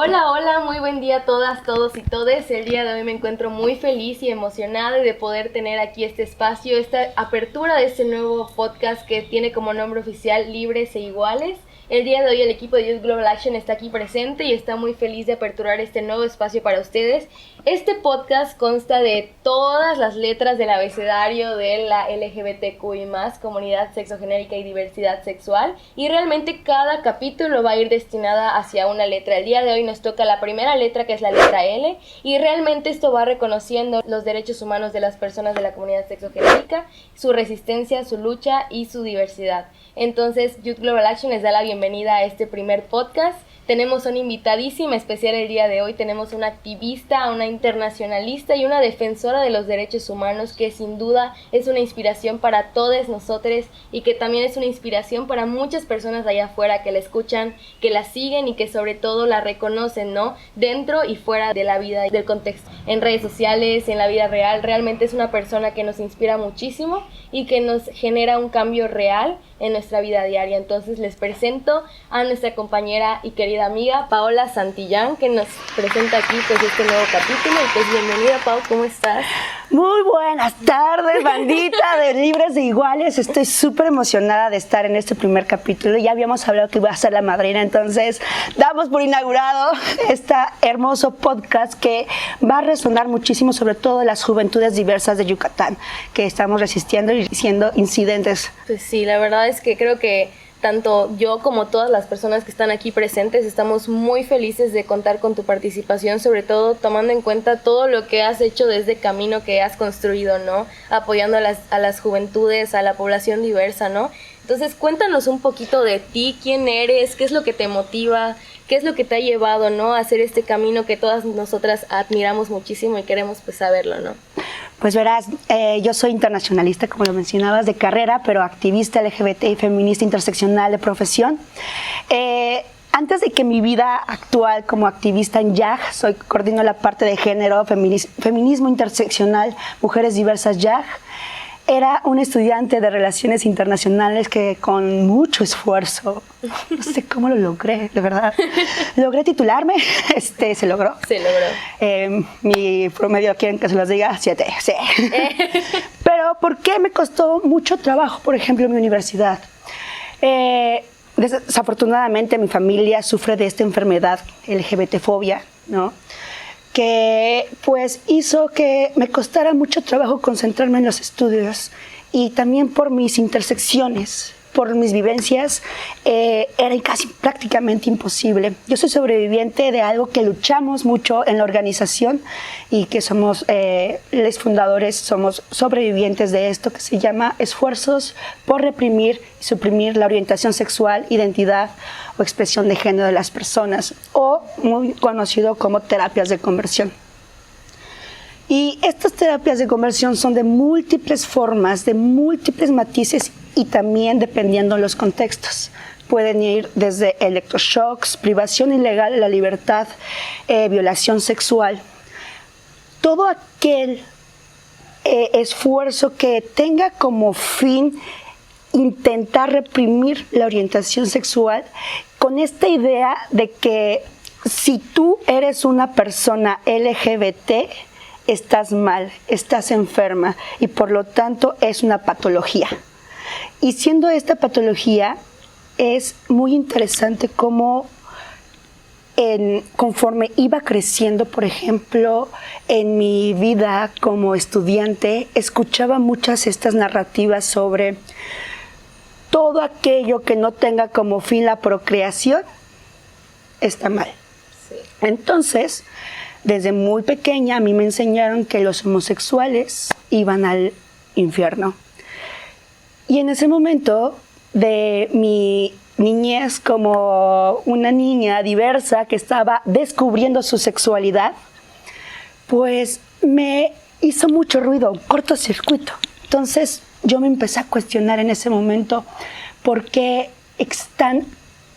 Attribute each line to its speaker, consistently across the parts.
Speaker 1: Hola, hola, muy buen día a todas, todos y todes. El día de hoy me encuentro muy feliz y emocionada de poder tener aquí este espacio, esta apertura de este nuevo podcast que tiene como nombre oficial Libres e Iguales. El día de hoy el equipo de Youth Global Action está aquí presente y está muy feliz de aperturar este nuevo espacio para ustedes. Este podcast consta de todas las letras del abecedario de la LGBTQI+, comunidad sexogenérica y diversidad sexual, y realmente cada capítulo va a ir destinada hacia una letra. El día de hoy nos toca la primera letra, que es la letra L, y realmente esto va reconociendo los derechos humanos de las personas de la comunidad sexogenérica, su resistencia, su lucha y su diversidad. Entonces, Youth Global Action les da la bienvenida a este primer podcast. Tenemos una invitadísima especial el día de hoy. Tenemos una activista, una internacionalista y una defensora de los derechos humanos que sin duda es una inspiración para todos nosotros y que también es una inspiración para muchas personas allá afuera que la escuchan, que la siguen y que sobre todo la reconocen, ¿no? Dentro y fuera de la vida y del contexto. En redes sociales, en la vida real, realmente es una persona que nos inspira muchísimo y que nos genera un cambio real en nuestra vida diaria. Entonces les presento a nuestra compañera y querida amiga Paola Santillán, que nos presenta aquí pues este nuevo capítulo. Y pues bienvenida, Pau, ¿cómo estás?
Speaker 2: Muy buenas tardes, bandita de Libres e Iguales. Estoy súper emocionada de estar en este primer capítulo. Ya habíamos hablado que iba a ser la madrina, entonces damos por inaugurado este hermoso podcast que va a resonar muchísimo, sobre todo en las juventudes diversas de Yucatán, que estamos resistiendo y siendo incidentes.
Speaker 1: Pues sí, la verdad es que creo que tanto yo como todas las personas que están aquí presentes estamos muy felices de contar con tu participación, sobre todo tomando en cuenta todo lo que has hecho desde camino que has construido, ¿no? Apoyando a las juventudes, a la población diversa, ¿no? Entonces cuéntanos un poquito de ti, quién eres, qué es lo que te motiva, qué es lo que te ha llevado, ¿no? A hacer este camino que todas nosotras admiramos muchísimo y queremos pues saberlo, ¿no?
Speaker 2: Pues verás, yo soy internacionalista, como lo mencionabas, de carrera, pero activista LGBT y feminista interseccional de profesión. Antes de que mi vida actual como activista en YAG, coordino la parte de género, feminismo interseccional, mujeres diversas YAG. Era un estudiante de Relaciones Internacionales que con mucho esfuerzo, no sé cómo lo logré, de verdad, logré titularme, se logró.
Speaker 1: Se logró.
Speaker 2: Mi promedio, ¿quieren que se los diga? 7, sí. Pero ¿por qué me costó mucho trabajo, por ejemplo, mi universidad? Desafortunadamente mi familia sufre de esta enfermedad, LGBT-fobia, ¿no? Que pues hizo que me costara mucho trabajo concentrarme en los estudios, y también por mis intersecciones, por mis vivencias, era casi prácticamente imposible. Yo soy sobreviviente de algo que luchamos mucho en la organización y que somos los fundadores, somos sobrevivientes de esto que se llama esfuerzos por reprimir y suprimir la orientación sexual, identidad o expresión de género de las personas, o muy conocido como terapias de conversión. Y estas terapias de conversión son de múltiples formas, de múltiples matices y también dependiendo de los contextos. Pueden ir desde electroshocks, privación ilegal de la libertad, violación sexual. Todo aquel esfuerzo que tenga como fin intentar reprimir la orientación sexual, con esta idea de que si tú eres una persona LGBT, estás mal, estás enferma y por lo tanto es una patología. Y siendo esta patología, es muy interesante cómo conforme iba creciendo, por ejemplo, en mi vida como estudiante, escuchaba muchas estas narrativas sobre todo aquello que no tenga como fin la procreación está mal. Sí. Entonces, desde muy pequeña a mí me enseñaron que los homosexuales iban al infierno. Y en ese momento de mi niñez como una niña diversa que estaba descubriendo su sexualidad, pues me hizo mucho ruido, un cortocircuito. Entonces yo me empecé a cuestionar en ese momento por qué están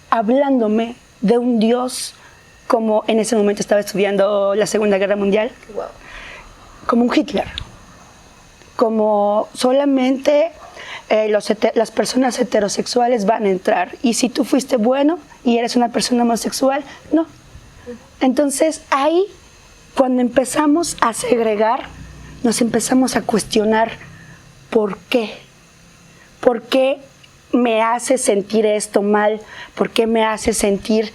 Speaker 2: hablándome de un Dios, como en ese momento estaba estudiando la Segunda Guerra Mundial, wow, como un Hitler, como solamente las personas heterosexuales van a entrar, y si tú fuiste bueno y eres una persona homosexual, no, Entonces ahí, cuando empezamos a segregar, nos empezamos a cuestionar ¿por qué? ¿Por qué me hace sentir esto mal? ¿Por qué me hace sentir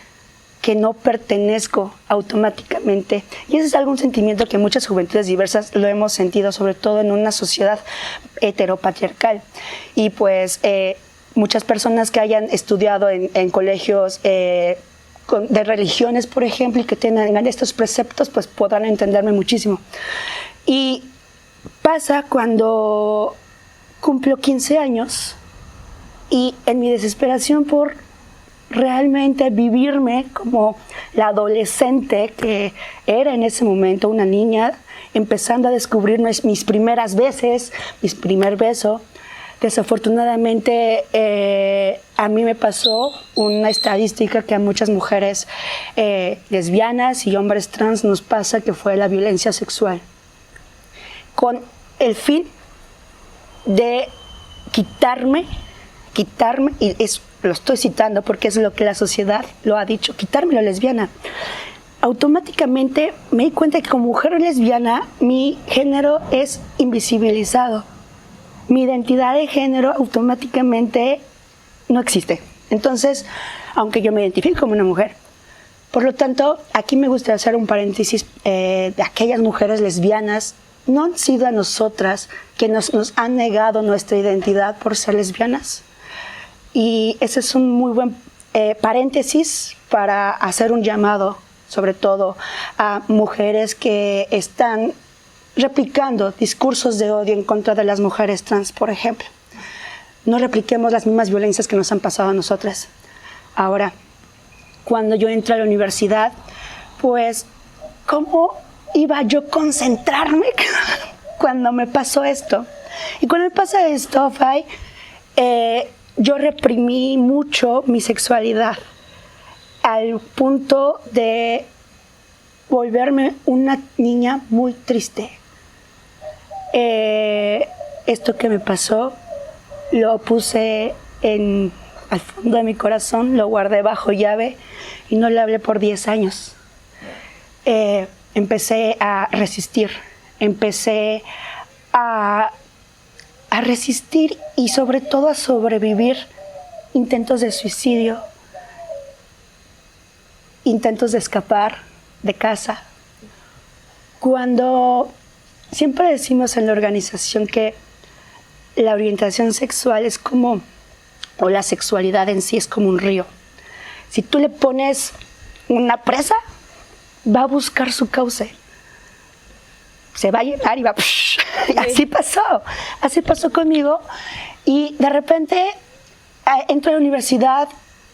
Speaker 2: que no pertenezco automáticamente? Y ese es algún sentimiento que muchas juventudes diversas lo hemos sentido, sobre todo en una sociedad heteropatriarcal. Y pues muchas personas que hayan estudiado en colegios de religiones, por ejemplo, y que tengan estos preceptos, pues podrán entenderme muchísimo. Y pasa cuando cumplo 15 años y en mi desesperación por realmente vivirme como la adolescente que era en ese momento, una niña, empezando a descubrir mis primeras veces, mi primer beso. Desafortunadamente, a mí me pasó una estadística que a muchas mujeres lesbianas y hombres trans nos pasa, que fue la violencia sexual. Con el fin de quitarme, y lo estoy citando porque es lo que la sociedad lo ha dicho, quitarme la lesbiana. Automáticamente me di cuenta que como mujer lesbiana mi género es invisibilizado. Mi identidad de género automáticamente no existe. Entonces, aunque yo me identifico como una mujer, por lo tanto, aquí me gustaría hacer un paréntesis de aquellas mujeres lesbianas. No han sido a nosotras que nos han negado nuestra identidad por ser lesbianas. Y ese es un muy buen paréntesis para hacer un llamado, sobre todo a mujeres que están replicando discursos de odio en contra de las mujeres trans, por ejemplo. No repliquemos las mismas violencias que nos han pasado a nosotras. Ahora, cuando yo entré a la universidad, pues, ¿cómo iba yo a concentrarme cuando me pasó esto? Y cuando me pasa esto, Fay, yo reprimí mucho mi sexualidad al punto de volverme una niña muy triste. Esto que me pasó lo puse al fondo de mi corazón, lo guardé bajo llave y no le hablé por 10 años. Empecé a resistir, empecé a resistir y sobre todo a sobrevivir intentos de suicidio, intentos de escapar de casa. Cuando siempre decimos en la organización que la orientación sexual es como, o la sexualidad en sí es como un río. Si tú le pones una presa, va a buscar su cauce. Se va a llenar y va... Y así pasó conmigo. Y de repente entré a la universidad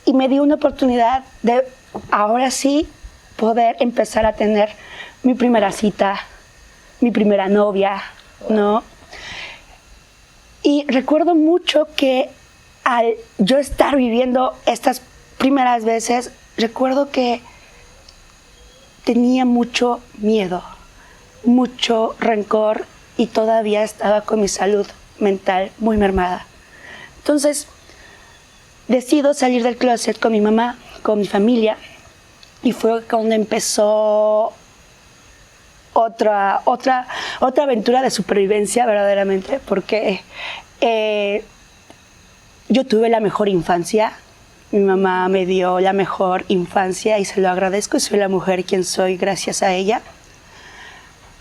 Speaker 2: y me di una oportunidad de, ahora sí, poder empezar a tener mi primera cita, mi primera novia, ¿no? Y recuerdo mucho que al yo estar viviendo estas primeras veces, recuerdo que tenía mucho miedo, mucho rencor y todavía estaba con mi salud mental muy mermada. Entonces, decido salir del closet con mi mamá, con mi familia, y fue cuando empezó otra aventura de supervivencia verdaderamente, porque yo tuve la mejor infancia. Mi mamá me dio la mejor infancia y se lo agradezco, y soy la mujer quien soy gracias a ella.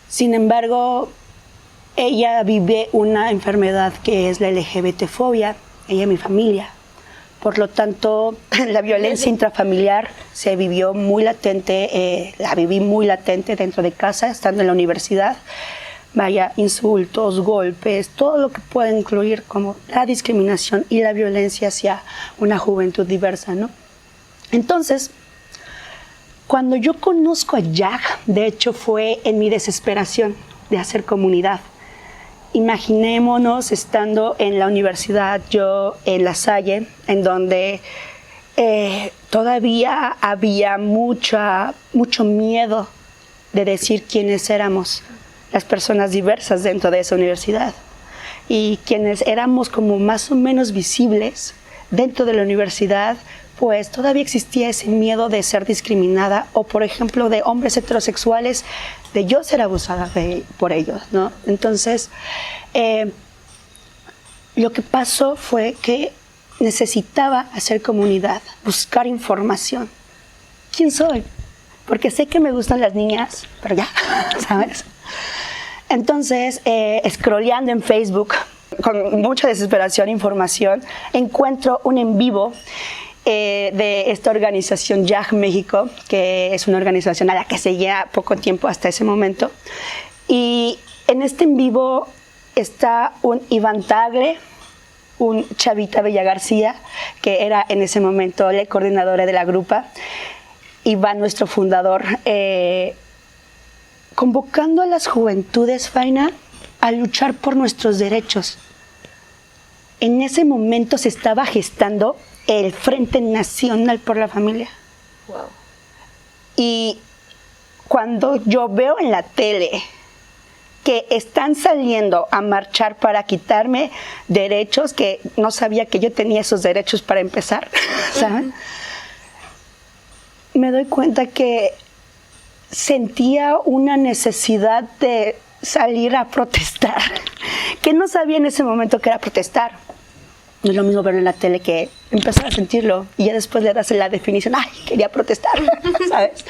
Speaker 2: Sin embargo, ella vive una enfermedad que es la LGBT-fobia, ella y mi familia. Por lo tanto, la violencia intrafamiliar se vivió muy latente, la viví muy latente dentro de casa, estando en la universidad. Vaya, insultos, golpes, todo lo que puede incluir como la discriminación y la violencia hacia una juventud diversa, ¿no? Entonces, cuando yo conozco a Jack, de hecho fue en mi desesperación de hacer comunidad. Imaginémonos estando en la universidad, yo en La Salle, en donde todavía había mucho miedo de decir quiénes éramos las personas diversas dentro de esa universidad. Y quienes éramos como más o menos visibles dentro de la universidad, pues todavía existía ese miedo de ser discriminada o, por ejemplo, de hombres heterosexuales, de yo ser abusada por ellos, ¿no? Entonces, lo que pasó fue que necesitaba hacer comunidad, buscar información. ¿Quién soy? Porque sé que me gustan las niñas, pero ya, ¿sabes? Entonces, scrolleando en Facebook, con mucha desesperación, información, encuentro un en vivo de esta organización YAG México, que es una organización a la que seguía poco tiempo hasta ese momento. Y en este en vivo está un Iván Tagle, un Chavita Bella García, que era en ese momento la coordinadora de la grupa, Iván, nuestro fundador, convocando a las juventudes, Faina, a luchar por nuestros derechos. En ese momento se estaba gestando el Frente Nacional por la Familia.
Speaker 1: Wow.
Speaker 2: Y cuando yo veo en la tele que están saliendo a marchar para quitarme derechos, que no sabía que yo tenía esos derechos para empezar, ¿saben? Me doy cuenta que sentía una necesidad de salir a protestar, que no sabía en ese momento que era protestar. No es lo mismo verlo en la tele que empezar a sentirlo y ya después le das la definición, ¡ay, quería protestar! ¿Sabes?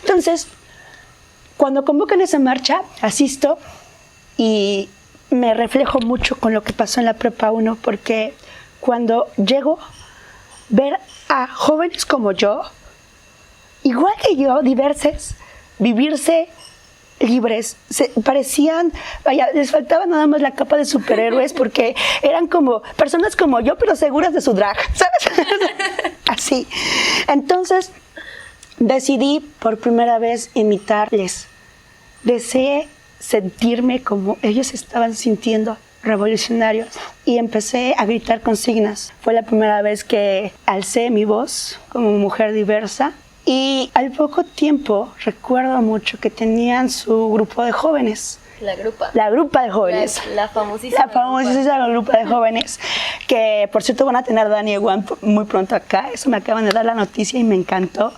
Speaker 2: Entonces, cuando convocan esa marcha, asisto y me reflejo mucho con lo que pasó en la Prepa 1, porque cuando llego, ver a jóvenes como yo, igual que yo, diversos, vivirse libres, parecían, vaya, les faltaba nada más la capa de superhéroes porque eran como personas como yo, pero seguras de su drag, ¿sabes? Así. Entonces, decidí por primera vez imitarles. Deseé sentirme como ellos estaban sintiendo, revolucionarios, y empecé a gritar consignas. Fue la primera vez que alcé mi voz como mujer diversa. Y al poco tiempo recuerdo mucho que tenían su grupo de jóvenes.
Speaker 1: La grupa.
Speaker 2: La grupa de jóvenes.
Speaker 1: La famosísima.
Speaker 2: La famosísima grupa de jóvenes. Que por cierto van a tener Dani y Juan muy pronto acá. Eso me acaban de dar la noticia y me encantó.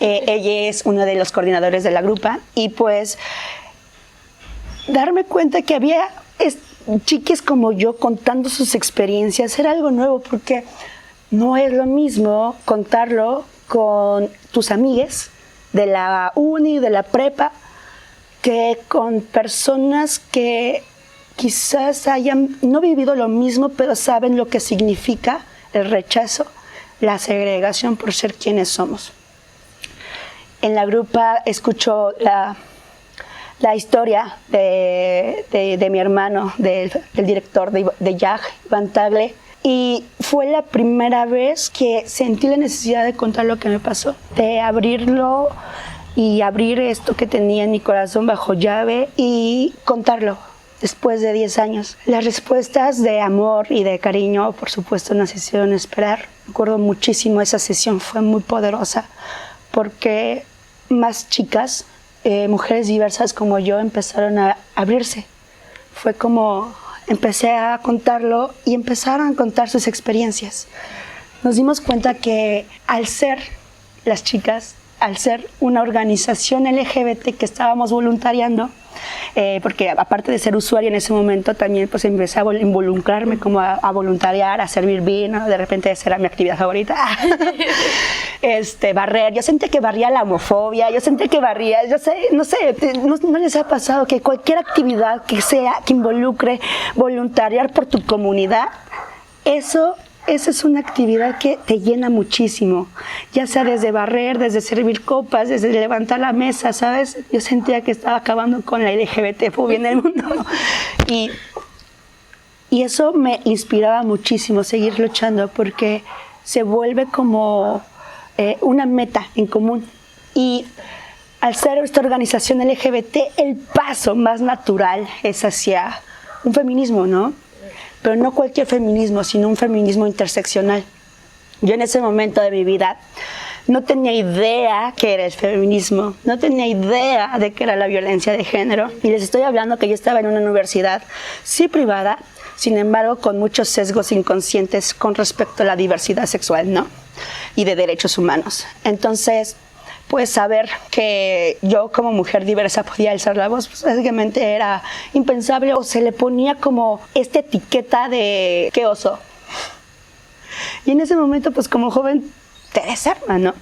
Speaker 2: Ella es uno de los coordinadores de la grupa. Y pues darme cuenta que había chiques como yo contando sus experiencias era algo nuevo, porque no es lo mismo contarlo con tus amigues de la uni, de la prepa, que con personas que quizás hayan no vivido lo mismo, pero saben lo que significa el rechazo, la segregación por ser quienes somos. En la grupa escucho la historia de mi hermano, del director de YAG, Iván Tagle, y fue la primera vez que sentí la necesidad de contar lo que me pasó, de abrirlo y abrir esto que tenía en mi corazón bajo llave y contarlo después de 10 años. Las respuestas de amor y de cariño, por supuesto, nos hicieron esperar. Recuerdo muchísimo esa sesión, fue muy poderosa, porque más chicas, mujeres diversas como yo, empezaron a abrirse. Fue como empecé a contarlo y empezaron a contar sus experiencias. Nos dimos cuenta que al ser las chicas, al ser una organización LGBT que estábamos voluntariando, porque aparte de ser usuaria en ese momento, también pues empecé a involucrarme como a voluntariar, a servir vino, de repente esa era mi actividad favorita. Barrer, yo sentí que barría la homofobia, yo sentí que barría, no les ha pasado que cualquier actividad que involucre voluntariar por tu comunidad, esa es una actividad que te llena muchísimo, ya sea desde barrer, desde servir copas, desde levantar la mesa, ¿sabes? Yo sentía que estaba acabando con la LGBTfobia en el mundo. Y eso me inspiraba muchísimo seguir luchando, porque se vuelve como una meta en común. Y al ser esta organización LGBT, el paso más natural es hacia un feminismo, ¿no? Pero no cualquier feminismo, sino un feminismo interseccional. Yo en ese momento de mi vida no tenía idea qué era el feminismo, no tenía idea de qué era la violencia de género. Y les estoy hablando que yo estaba en una universidad, sí privada, sin embargo con muchos sesgos inconscientes con respecto a la diversidad sexual, ¿no? Y de derechos humanos. Entonces, pues saber que yo como mujer diversa podía alzar la voz, pues básicamente era impensable, o se le ponía como esta etiqueta de qué oso. Y en ese momento, pues como joven, te desarma, ¿no?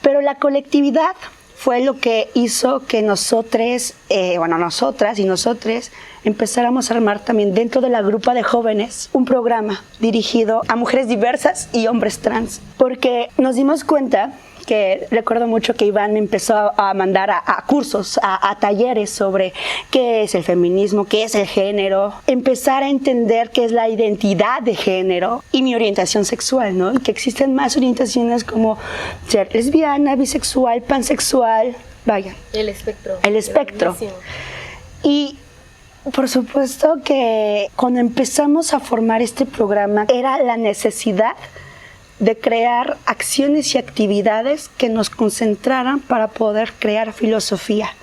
Speaker 2: Pero la colectividad fue lo que hizo que nosotras y nosotres empezáramos a armar también dentro de la grupa de jóvenes un programa dirigido a mujeres diversas y hombres trans, porque nos dimos cuenta que recuerdo mucho que Iván me empezó a mandar a cursos, a talleres sobre qué es el feminismo, qué es el género, empezar a entender qué es la identidad de género y mi orientación sexual, ¿no? Y que existen más orientaciones como ser lesbiana, bisexual, pansexual, vaya.
Speaker 1: El espectro.
Speaker 2: El espectro. Y por supuesto que cuando empezamos a formar este programa era la necesidad de crear acciones y actividades que nos concentraran para poder crear filosofía.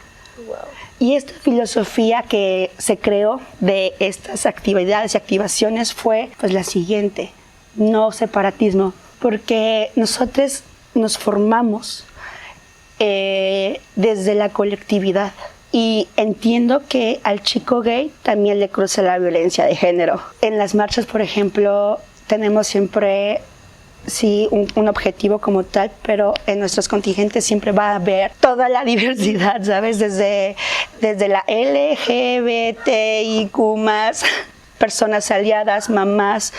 Speaker 2: Wow. Y esta filosofía que se creó de estas actividades y activaciones fue pues la siguiente: no separatismo, porque nosotros nos formamos desde la colectividad. Y entiendo que al chico gay también le cruza la violencia de género. En las marchas, por ejemplo, tenemos siempre sí, un objetivo como tal, pero en nuestros contingentes siempre va a haber toda la diversidad, ¿sabes? Desde la LGBTIQ+, personas aliadas, mamás,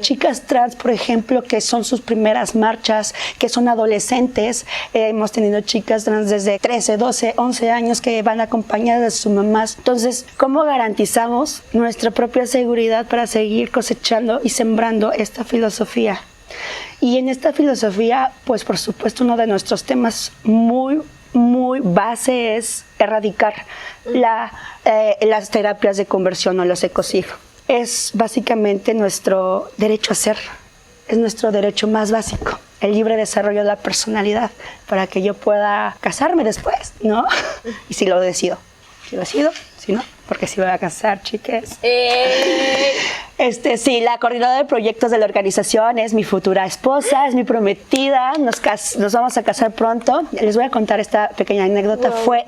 Speaker 2: chicas trans, por ejemplo, que son sus primeras marchas, que son adolescentes. Hemos tenido chicas trans desde 13, 12, 11 años que van acompañadas de sus mamás. Entonces, ¿cómo garantizamos nuestra propia seguridad para seguir cosechando y sembrando esta filosofía? Y en esta filosofía, pues por supuesto, uno de nuestros temas muy base es erradicar las terapias de conversión o los ECOSIG. Es básicamente nuestro derecho a ser, es nuestro derecho más básico, el libre desarrollo de la personalidad, para que yo pueda casarme después, ¿no? Y si lo decido, si no, porque si voy a casar, chiques. Sí, la coordinadora de proyectos de la organización es mi futura esposa, es mi prometida, nos vamos a casar pronto. Les voy a contar esta pequeña anécdota. Wow. Fue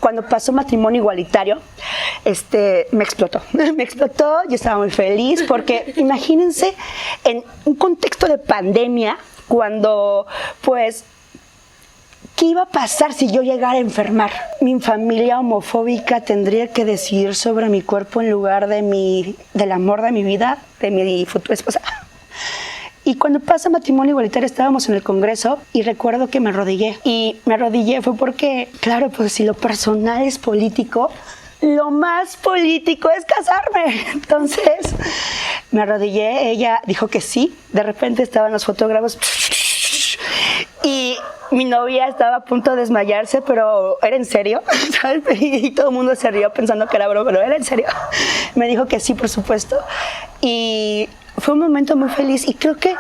Speaker 2: cuando pasó matrimonio igualitario, me explotó, yo estaba muy feliz porque imagínense en un contexto de pandemia, cuando pues ¿qué iba a pasar si yo llegara a enfermar? Mi familia homofóbica tendría que decidir sobre mi cuerpo en lugar del amor de mi vida, de mi futura esposa. Y cuando pasa matrimonio igualitario estábamos en el Congreso y recuerdo que me arrodillé. Y me arrodillé fue porque, claro, pues si lo personal es político, lo más político es casarme. Entonces me arrodillé, ella dijo que sí. De repente estaban los fotógrafos y mi novia estaba a punto de desmayarse, pero era en serio, ¿sabes? Y todo el mundo se rió pensando que era broma, pero era en serio. Me dijo que sí, por supuesto. Y fue un momento muy feliz y creo que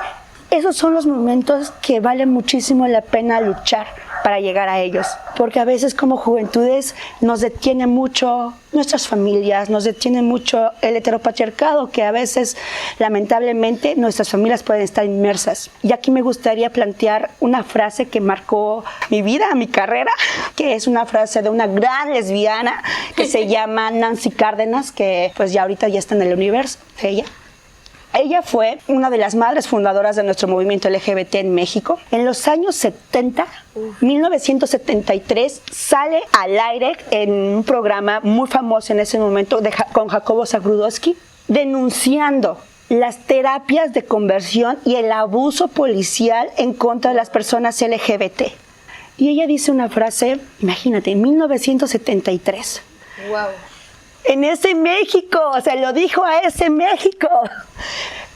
Speaker 2: esos son los momentos que valen muchísimo la pena luchar para llegar a ellos, porque a veces como juventudes nos detiene mucho nuestras familias, nos detiene mucho el heteropatriarcado, que a veces lamentablemente nuestras familias pueden estar inmersas. Y aquí me gustaría plantear una frase que marcó mi vida, mi carrera, que es una frase de una gran lesbiana que se llama Nancy Cárdenas, que pues ya ahorita ya está en el universo, Ella fue una de las madres fundadoras de nuestro movimiento LGBT en México. En los años 70, 1973, sale al aire en un programa muy famoso en ese momento con Jacobo Zabludowski, denunciando las terapias de conversión y el abuso policial en contra de las personas LGBT. Y ella dice una frase, imagínate, en 1973.
Speaker 1: ¡Wow!
Speaker 2: En ese México, se lo dijo a ese México.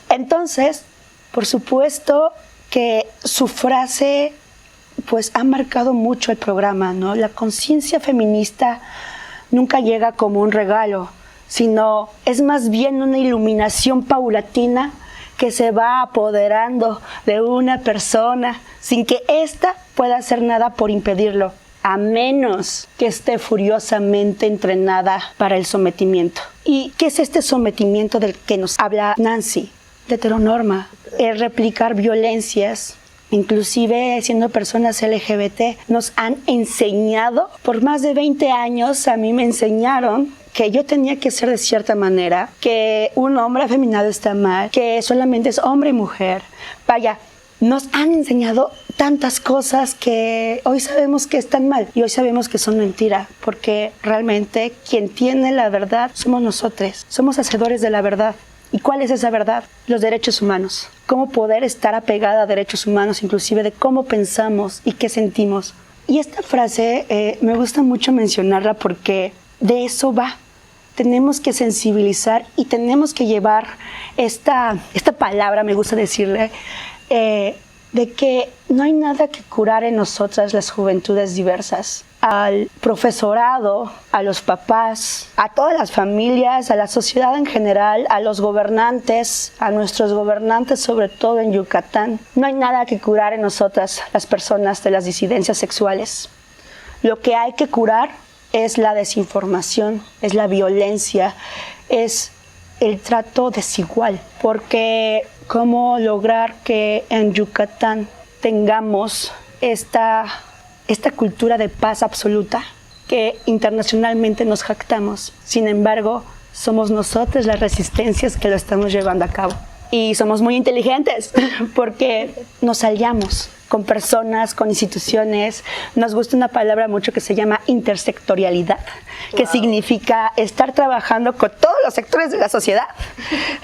Speaker 2: Entonces, por supuesto que su frase pues ha marcado mucho el programa, ¿no? La conciencia feminista nunca llega como un regalo, sino es más bien una iluminación paulatina que se va apoderando de una persona sin que ésta pueda hacer nada por impedirlo, a menos que esté furiosamente entrenada para el sometimiento. ¿Y qué es este sometimiento del que nos habla Nancy? De heteronorma, es replicar violencias. Inclusive siendo personas LGBT, nos han enseñado, por más de 20 años a mí me enseñaron que yo tenía que ser de cierta manera, que un hombre afeminado está mal, que solamente es hombre y mujer. Vaya, nos han enseñado tantas cosas que hoy sabemos que están mal y hoy sabemos que son mentira, porque realmente quien tiene la verdad somos nosotros, somos hacedores de la verdad. ¿Y cuál es esa verdad? Los derechos humanos. Cómo poder estar apegada a derechos humanos, inclusive de cómo pensamos y qué sentimos. Y esta frase me gusta mucho mencionarla porque de eso va. Tenemos que sensibilizar y tenemos que llevar esta palabra, me gusta decirle, de que no hay nada que curar en nosotras las juventudes diversas. Al profesorado, a los papás, a todas las familias, a la sociedad en general, a los gobernantes, a nuestros gobernantes, sobre todo en Yucatán. No hay nada que curar en nosotras, las personas de las disidencias sexuales. Lo que hay que curar es la desinformación, es la violencia, es el trato desigual. Porque ¿cómo lograr que en Yucatán tengamos esta cultura de paz absoluta que internacionalmente nos jactamos? Sin embargo, somos nosotros las resistencias que lo estamos llevando a cabo. Y somos muy inteligentes porque nos aliamos con personas, con instituciones. Nos gusta una palabra mucho que se llama intersectorialidad, que significa estar trabajando con todos los sectores de la sociedad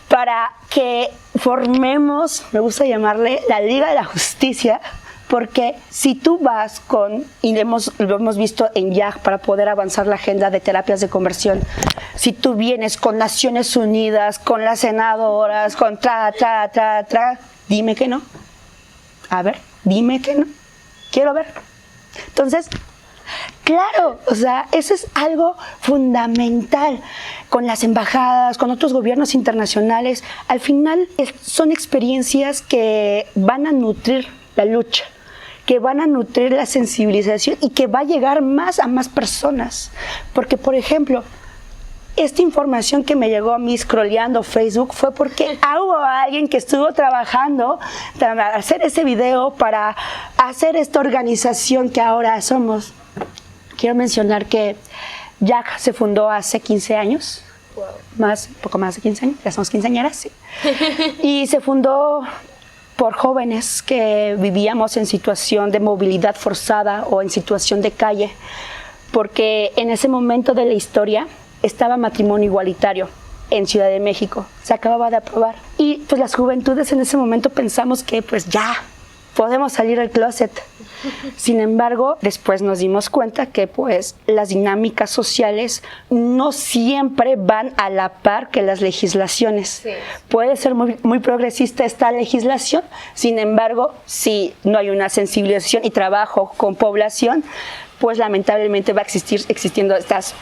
Speaker 2: para que formemos, me gusta llamarle la Liga de la Justicia, porque si tú vas y lo hemos visto en YAG para poder avanzar la agenda de terapias de conversión, si tú vienes con Naciones Unidas, con las senadoras, con dime que no. A ver, dime que no. Quiero ver. Entonces, claro, o sea, eso es algo fundamental con las embajadas, con otros gobiernos internacionales. Al final son experiencias que van a nutrir la lucha, que van a nutrir la sensibilización y que va a llegar a más personas. Porque, por ejemplo, esta información que me llegó a mí scrolleando Facebook fue porque hubo alguien que estuvo trabajando para hacer ese video, para hacer esta organización que ahora somos. Quiero mencionar que YAG se fundó hace 15 años, poco más de 15 años, ya somos quinceañeras, sí. Y se fundó por jóvenes que vivíamos en situación de movilidad forzada o en situación de calle, porque en ese momento de la historia estaba matrimonio igualitario en Ciudad de México, se acababa de aprobar. Y pues las juventudes en ese momento pensamos que pues ya podemos salir del closet. Sin embargo, después nos dimos cuenta que pues las dinámicas sociales no siempre van a la par que las legislaciones. Sí. Puede ser muy progresista esta legislación, sin embargo, si no hay una sensibilización y trabajo con población, pues lamentablemente va a existiendo estas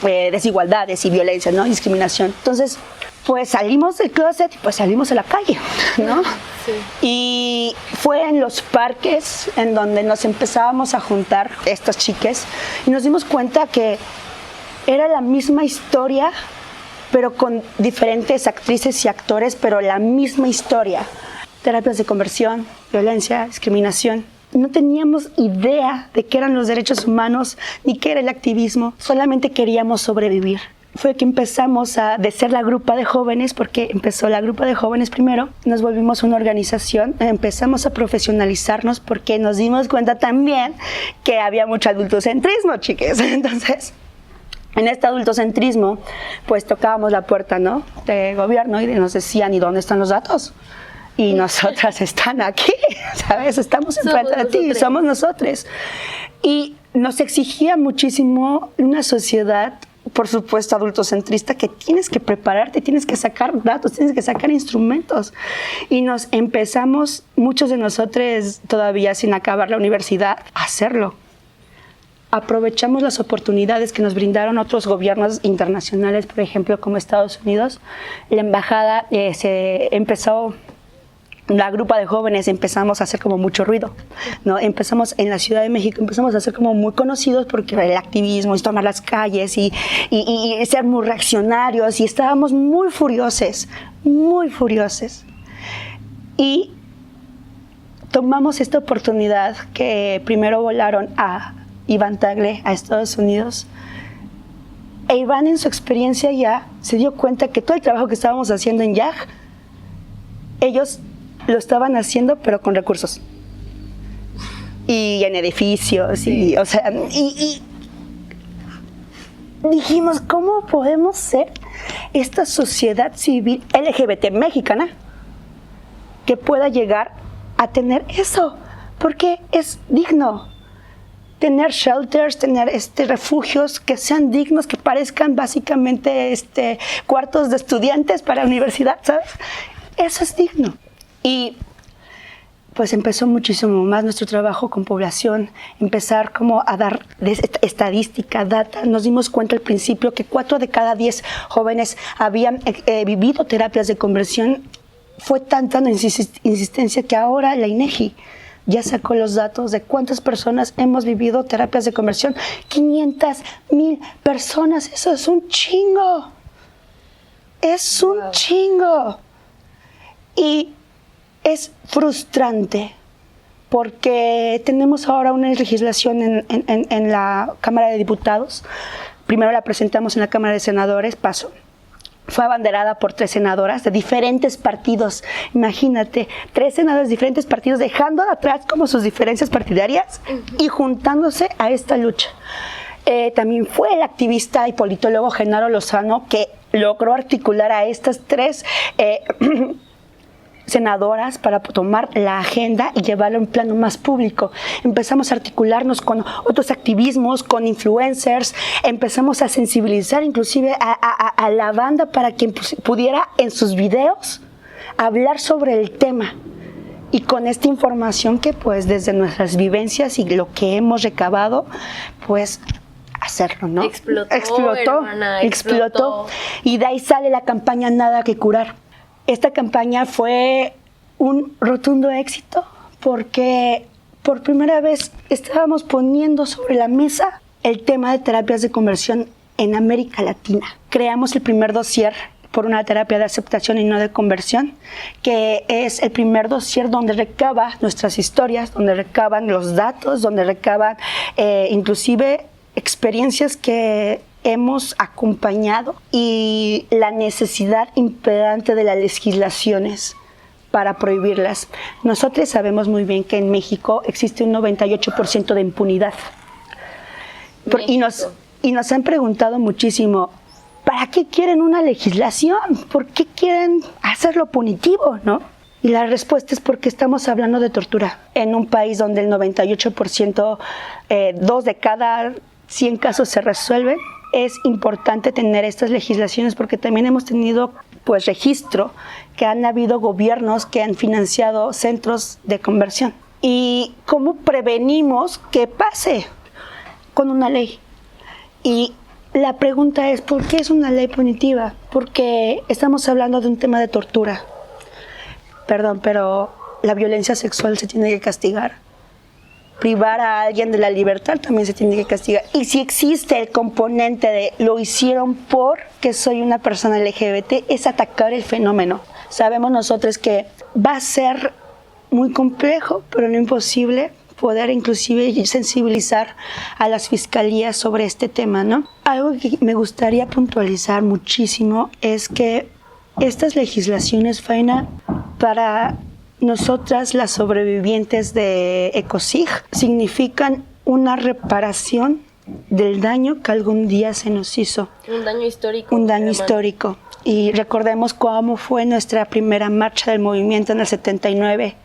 Speaker 2: desigualdades y violencia, ¿no? Discriminación. Entonces, pues salimos del closet y pues salimos a la calle, ¿no? Sí. Y fue en los parques en donde nos empezábamos a juntar estas chicas y nos dimos cuenta que era la misma historia, pero con diferentes actrices y actores, pero la misma historia. Terapias de conversión, violencia, discriminación. No teníamos idea de qué eran los derechos humanos ni qué era el activismo, solamente queríamos sobrevivir. Fue que empezamos de ser la grupa de jóvenes, porque empezó la grupa de jóvenes primero, nos volvimos una organización, empezamos a profesionalizarnos porque nos dimos cuenta también que había mucho adultocentrismo, chiques. Entonces, en este adultocentrismo, pues tocábamos la puerta, ¿no?, de gobierno y nos decían, ¿y dónde están los datos? Y nosotras están aquí, ¿sabes? Estamos enfrente de ti, somos nosotros. Y nos exigía muchísimo una sociedad, por supuesto, adultocentrista, que tienes que prepararte, tienes que sacar datos, tienes que sacar instrumentos. Y nos empezamos, muchos de nosotros todavía sin acabar la universidad, a hacerlo. aprovechamos las oportunidades que nos brindaron otros gobiernos internacionales, por ejemplo, como Estados Unidos. La embajada la grupa de jóvenes empezamos a hacer como mucho ruido, ¿no? Empezamos en la Ciudad de México, empezamos a ser como muy conocidos porque el activismo es tomar las calles y ser muy reaccionarios, y estábamos muy furiosos. Y tomamos esta oportunidad que primero volaron a Iván Tagle a Estados Unidos. E Iván, en su experiencia ya se dio cuenta que todo el trabajo que estábamos haciendo en YAG, ellos lo estaban haciendo pero con recursos y en edificios. Sí. y dijimos, ¿cómo podemos ser esta sociedad civil LGBT mexicana que pueda llegar a tener eso? Porque es digno tener shelters, tener refugios que sean dignos, que parezcan básicamente cuartos de estudiantes para la universidad, ¿sabes? Eso es digno. Y pues empezó muchísimo más nuestro trabajo con población, empezar como a dar estadística, data. Nos dimos cuenta al principio que 4 de cada 10 jóvenes habían vivido terapias de conversión. Fue tanta la insistencia que ahora la INEGI ya sacó los datos de cuántas personas hemos vivido terapias de conversión. 500,000 personas, eso es un chingo. Es un chingo. Y es frustrante porque tenemos ahora una legislación en la Cámara de Diputados. Primero la presentamos en la Cámara de Senadores, pasó. Fue abanderada por 3 senadoras de diferentes partidos. Imagínate, 3 senadoras de diferentes partidos dejando atrás como sus diferencias partidarias y juntándose a esta lucha. También fue el activista y politólogo Genaro Lozano que logró articular a estas 3 senadoras para tomar la agenda y llevarla a un plano más público. Empezamos a articularnos con otros activismos, con influencers, empezamos a sensibilizar inclusive a la banda para que pudiera en sus videos hablar sobre el tema. Y con esta información que pues desde nuestras vivencias y lo que hemos recabado, pues hacerlo, ¿no? Explotó. Y de ahí sale la campaña Nada que Curar. Esta campaña fue un rotundo éxito porque por primera vez estábamos poniendo sobre la mesa el tema de terapias de conversión en América Latina. Creamos el primer dossier por una terapia de aceptación y no de conversión, que es el primer dossier donde recaba nuestras historias, donde recaban los datos, donde recaban inclusive experiencias que hemos acompañado y la necesidad imperante de las legislaciones para prohibirlas. Nosotros sabemos muy bien que en México existe un 98% de impunidad. Y nos han preguntado muchísimo, ¿para qué quieren una legislación? ¿Por qué quieren hacerlo punitivo, no? Y la respuesta es porque estamos hablando de tortura. En un país donde el 98%, 2 de cada 100 casos se resuelven, es importante tener estas legislaciones porque también hemos tenido pues registro que han habido gobiernos que han financiado centros de conversión. ¿Y cómo prevenimos que pase? Con una ley. Y la pregunta es, ¿por qué es una ley punitiva? Porque estamos hablando de un tema de tortura. Perdón, pero la violencia sexual se tiene que castigar. Privar a alguien de la libertad también se tiene que castigar. Y si existe el componente de lo hicieron porque soy una persona LGBT, es atacar el fenómeno. Sabemos nosotros que va a ser muy complejo, pero no imposible, poder inclusive sensibilizar a las fiscalías sobre este tema, ¿no? Algo que me gustaría puntualizar muchísimo es que estas legislaciones, Faina, para nosotras, las sobrevivientes de ECOSIG, significan una reparación del daño que algún día se nos hizo.
Speaker 1: Un daño histórico.
Speaker 2: Un daño histórico. Y recordemos cómo fue nuestra primera marcha del movimiento en el 79.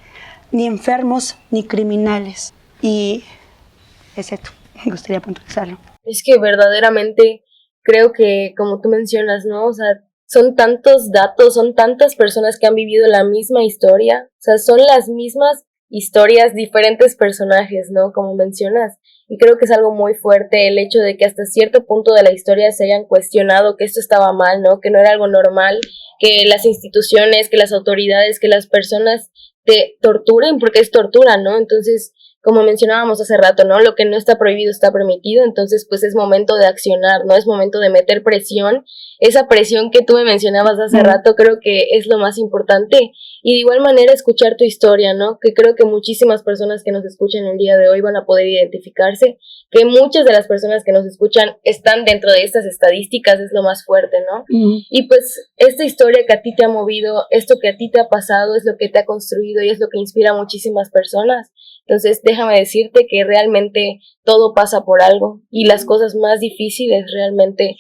Speaker 2: Ni enfermos ni criminales. Y es esto, me gustaría puntualizarlo.
Speaker 1: Es que verdaderamente creo que, como tú mencionas, ¿no? O sea, son tantos datos, son tantas personas que han vivido la misma historia, o sea, son las mismas historias, diferentes personajes, ¿no? Como mencionas, y creo que es algo muy fuerte el hecho de que hasta cierto punto de la historia se hayan cuestionado que esto estaba mal, ¿no? Que no era algo normal, que las instituciones, que las autoridades, que las personas te torturen, porque es tortura, ¿no? Entonces, como mencionábamos hace rato, ¿no? Lo que no está prohibido está permitido, entonces pues es momento de accionar, ¿no? Es momento de meter presión. Esa presión que tú me mencionabas hace rato creo que es lo más importante, y de igual manera escuchar tu historia, ¿no? Que creo que muchísimas personas que nos escuchan el día de hoy van a poder identificarse, que muchas de las personas que nos escuchan están dentro de estas estadísticas, es lo más fuerte, ¿no? Y pues esta historia que a ti te ha movido, esto que a ti te ha pasado es lo que te ha construido y es lo que inspira a muchísimas personas. Entonces déjame decirte que realmente todo pasa por algo, y las cosas más difíciles realmente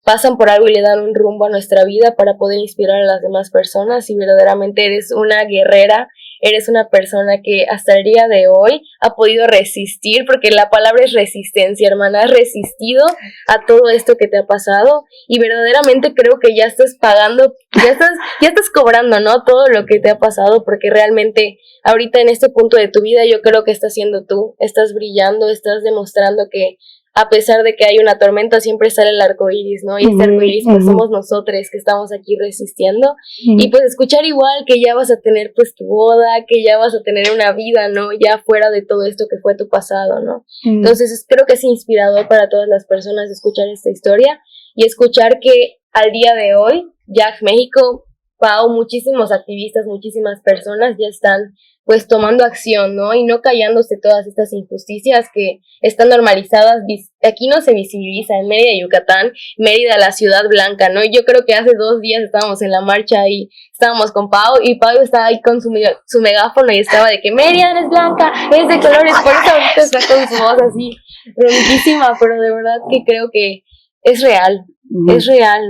Speaker 1: pasan por algo y le dan un rumbo a nuestra vida para poder inspirar a las demás personas. Y verdaderamente eres una guerrera, eres una persona que hasta el día de hoy ha podido resistir, porque la palabra es resistencia, hermana, has resistido a todo esto que te ha pasado, y verdaderamente creo que ya estás pagando, ya estás cobrando, ¿no? Todo lo que te ha pasado, porque realmente ahorita en este punto de tu vida yo creo que estás siendo tú, estás brillando, estás demostrando que a pesar de que hay una tormenta, siempre sale el arco iris, ¿no? Y este arco iris, pues somos nosotros que estamos aquí resistiendo. Y pues escuchar igual que ya vas a tener pues tu boda, que ya vas a tener una vida, ¿no? Ya fuera de todo esto que fue tu pasado, ¿no? Entonces creo que es inspirador para todas las personas escuchar esta historia y escuchar que al día de hoy, Jack México, Pau, muchísimos activistas, muchísimas personas ya están pues tomando acción, ¿no? Y no callándose todas estas injusticias que están normalizadas. Aquí no se visibiliza, en Mérida, Yucatán, Mérida, la ciudad blanca, ¿no? Y yo creo que hace 2 días estábamos en la marcha y estábamos con Pau, y Pau estaba ahí con su megáfono y estaba de que Mérida es blanca, es de colores, por eso ahorita está con su voz así ronquísima, pero de verdad que creo que es real,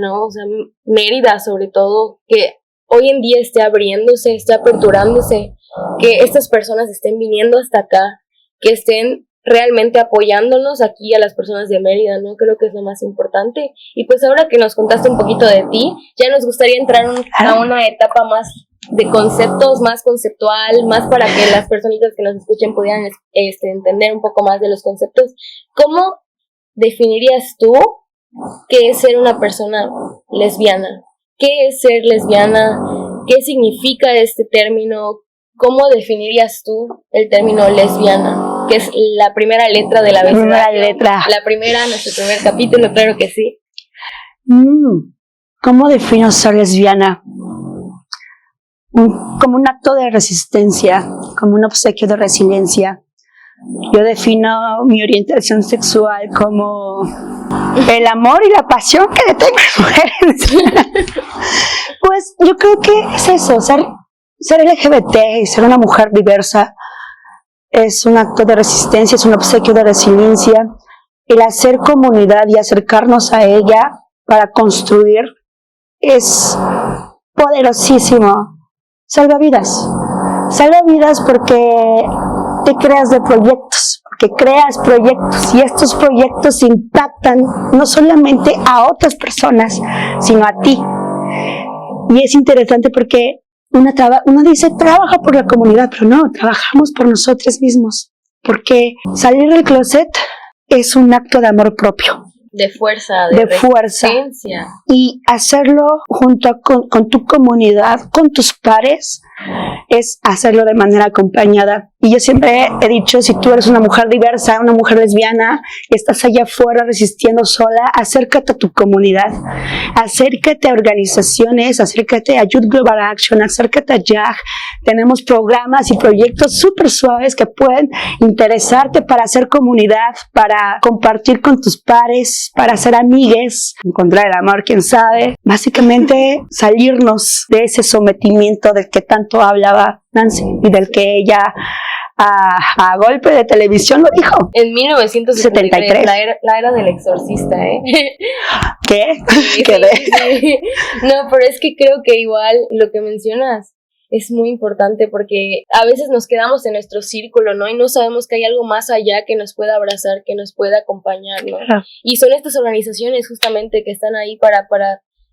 Speaker 1: ¿no? O sea, Mérida sobre todo, que hoy en día esté abriéndose, esté aperturándose, que estas personas estén viniendo hasta acá, que estén realmente apoyándonos aquí a las personas de Mérida, ¿no? Creo que es lo más importante. Y pues ahora que nos contaste un poquito de ti, ya nos gustaría entrar a una etapa más de conceptos, más conceptual, más para que las personitas que nos escuchen pudieran entender un poco más de los conceptos. ¿Cómo definirías tú qué es ser una persona lesbiana? ¿Qué es ser lesbiana? ¿Qué significa este término? ¿Cómo definirías tú el término lesbiana? Que es la primera letra del abecedario. La primera, nuestro primer capítulo, claro que sí.
Speaker 2: ¿Cómo defino ser lesbiana? Como un acto de resistencia, como un obsequio de resiliencia. Yo defino mi orientación sexual como el amor y la pasión que le tengo a las mujeres. Pues yo creo que es eso, ser LGBT y ser una mujer diversa es un acto de resistencia, es un obsequio de resiliencia. El hacer comunidad y acercarnos a ella para construir es poderosísimo. Salva vidas porque te creas de proyectos, porque creas proyectos y estos proyectos impactan no solamente a otras personas, sino a ti. Y es interesante porque uno dice, trabaja por la comunidad, pero no, trabajamos por nosotros mismos, porque salir del closet es un acto de amor propio.
Speaker 1: De fuerza,
Speaker 2: de resistencia. Y hacerlo junto con tu comunidad, con tus pares, es hacerlo de manera acompañada. Y yo siempre he dicho, si tú eres una mujer diversa, una mujer lesbiana, y estás allá afuera resistiendo sola, acércate a tu comunidad, acércate a organizaciones, acércate a Youth Global Action, acércate a JAG. Tenemos programas y proyectos súper suaves que pueden interesarte para hacer comunidad, para compartir con tus pares, para hacer amigues, encontrar el amor, quién sabe. Básicamente salirnos de ese sometimiento del que tanto hablaba Nancy y del que ella a golpe de televisión lo dijo.
Speaker 1: En 1973, la era del exorcista, ¿eh?
Speaker 2: ¿Qué?
Speaker 1: Sí. No, pero es que creo que igual lo que mencionas es muy importante, porque a veces nos quedamos en nuestro círculo, ¿no? Y no sabemos que hay algo más allá que nos pueda abrazar, que nos pueda acompañar, ¿no? Y son estas organizaciones justamente que están ahí para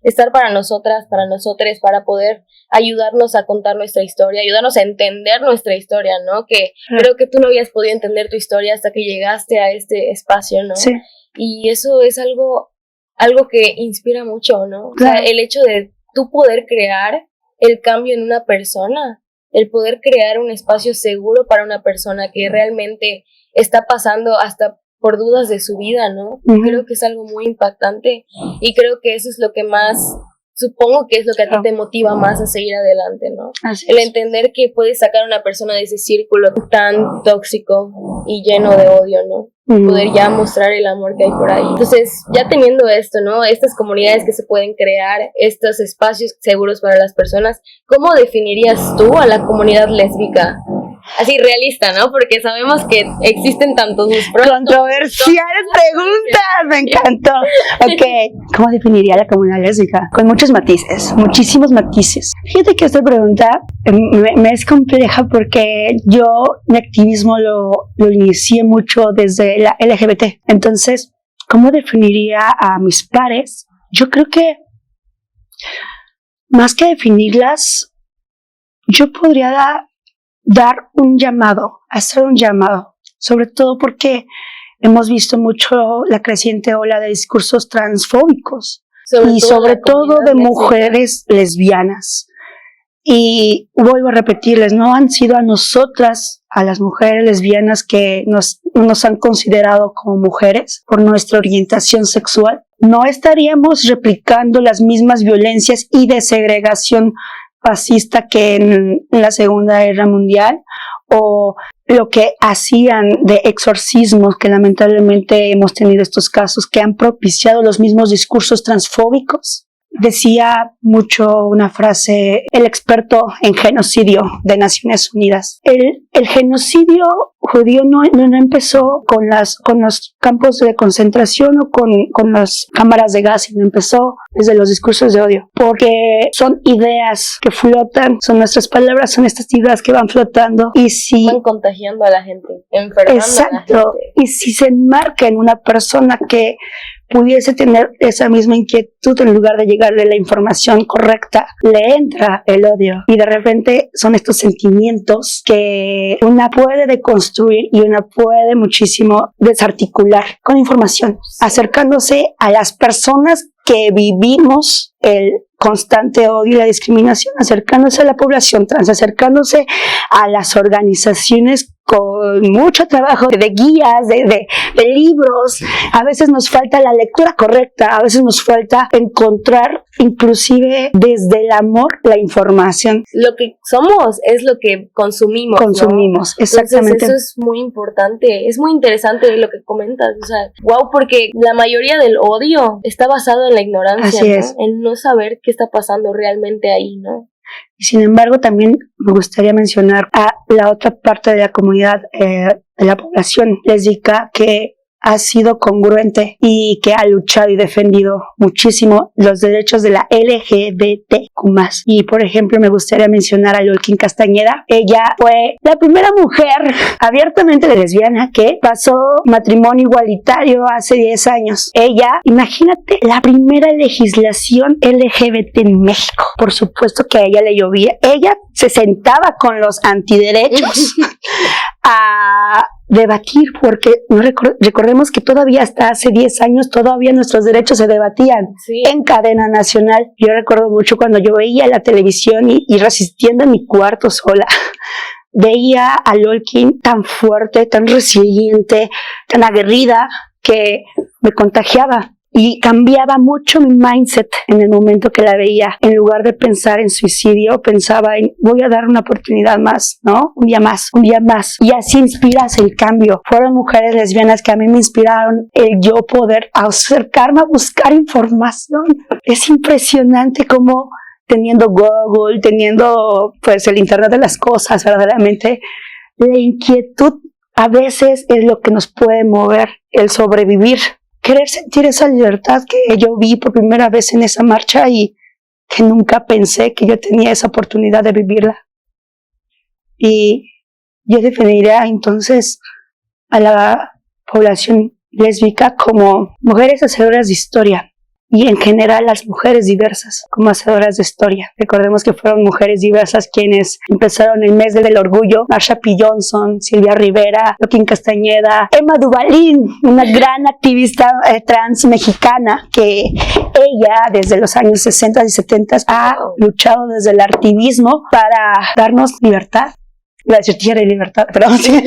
Speaker 1: estar para nosotras, para nosotros, para poder ayudarnos a contar nuestra historia, ayudarnos a entender nuestra historia, ¿no? Que creo que tú no habías podido entender tu historia hasta que llegaste a este espacio, ¿no?
Speaker 2: Sí.
Speaker 1: Y eso es algo que inspira mucho, ¿no?
Speaker 2: Claro.
Speaker 1: O sea, el hecho de tú poder crear el cambio en una persona, el poder crear un espacio seguro para una persona que realmente está pasando hasta por dudas de su vida, ¿no?
Speaker 2: Uh-huh.
Speaker 1: Creo que es algo muy impactante y creo que eso es lo que más, supongo que es lo que a ti te motiva más a seguir adelante, ¿no?
Speaker 2: Así
Speaker 1: el
Speaker 2: es.
Speaker 1: entender que puedes sacar a una persona de ese círculo tan tóxico y lleno de odio, ¿no?
Speaker 2: Uh-huh.
Speaker 1: Poder ya mostrar el amor que hay por ahí. Entonces, ya teniendo esto, ¿no? Estas comunidades que se pueden crear, estos espacios seguros para las personas, ¿cómo definirías tú a la comunidad lésbica? Así realista, ¿no? Porque sabemos que existen tantos
Speaker 2: controversiales preguntas, me encantó. Ok, ¿cómo definiría la comunidad lésbica? Con muchos matices, muchísimos matices. Fíjate que esta pregunta me es compleja porque yo mi activismo lo inicié mucho desde la LGBT. Entonces, ¿cómo definiría a mis pares? Yo creo que más que definirlas, yo podría dar un llamado, hacer un llamado, sobre todo porque hemos visto mucho la creciente ola de discursos transfóbicos y sobre todo de mujeres lesbianas. Y vuelvo a repetirles, no han sido a nosotras, a las mujeres lesbianas que nos han considerado como mujeres por nuestra orientación sexual. No estaríamos replicando las mismas violencias y de segregación fascista que en la Segunda Guerra Mundial, o lo que hacían de exorcismos, que lamentablemente hemos tenido estos casos que han propiciado los mismos discursos transfóbicos. Decía mucho una frase el experto en genocidio de Naciones Unidas. El genocidio judío no empezó con los campos de concentración o con las cámaras de gas, sino empezó desde los discursos de odio, porque son ideas que flotan, son nuestras palabras, son estas ideas que van flotando y si
Speaker 1: van contagiando a la gente, enfermando
Speaker 2: exacto,
Speaker 1: a la gente.
Speaker 2: Y si se enmarca en una persona que pudiese tener esa misma inquietud, en lugar de llegarle la información correcta, le entra el odio y de repente son estos sentimientos que una puede deconstruir y una puede muchísimo desarticular con información, acercándose a las personas que vivimos el constante odio y la discriminación, acercándose a la población trans, acercándose a las organizaciones con mucho trabajo de guías, de libros. A veces nos falta la lectura correcta, a veces nos falta encontrar inclusive desde el amor la información.
Speaker 1: Lo que somos es lo que consumimos, ¿no?
Speaker 2: Exactamente.
Speaker 1: Entonces eso es muy importante, es muy interesante lo que comentas, o sea, wow, porque la mayoría del odio está basado en la ignorancia,
Speaker 2: Así
Speaker 1: ¿no?
Speaker 2: es.
Speaker 1: En no saber qué está pasando realmente ahí, ¿no?
Speaker 2: Y sin embargo, también me gustaría mencionar a la otra parte de la comunidad, de la población lésbica, que ha sido congruente y que ha luchado y defendido muchísimo los derechos de la LGBTQ+. Y, por ejemplo, me gustaría mencionar a Yolkin Castañeda. Ella fue la primera mujer abiertamente lesbiana que pasó matrimonio igualitario hace 10 años. Ella, imagínate, la primera legislación LGBT en México. Por supuesto que a ella le llovía. Ella se sentaba con los antiderechos a debatir, porque no recordemos que todavía hasta hace 10 años todavía nuestros derechos se debatían en cadena nacional. Yo recuerdo mucho cuando yo veía la televisión y resistiendo en mi cuarto sola, veía a Yolkin tan fuerte, tan resiliente, tan aguerrida, que me contagiaba. Y cambiaba mucho mi mindset en el momento que la veía. En lugar de pensar en suicidio, pensaba en voy a dar una oportunidad más, ¿no? Un día más, un día más. Y así inspiras el cambio. Fueron mujeres lesbianas que a mí me inspiraron el yo poder acercarme a buscar información. Es impresionante cómo teniendo Google, teniendo pues el Internet de las cosas, verdaderamente, la inquietud a veces es lo que nos puede mover, el sobrevivir. Querer sentir esa libertad que yo vi por primera vez en esa marcha y que nunca pensé que yo tenía esa oportunidad de vivirla. Y yo definiría entonces a la población lésbica como mujeres hacedoras de historia, y en general las mujeres diversas como hacedoras de historia. Recordemos que fueron mujeres diversas quienes empezaron el mes del orgullo: Marsha P. Johnson, Silvia Rivera, Joaquín Castañeda, Emma Duvalín, una gran activista trans mexicana que ella desde los años 60 y 70 ha luchado desde el activismo para darnos libertad. Iba a decir tierra y libertad, pero sí.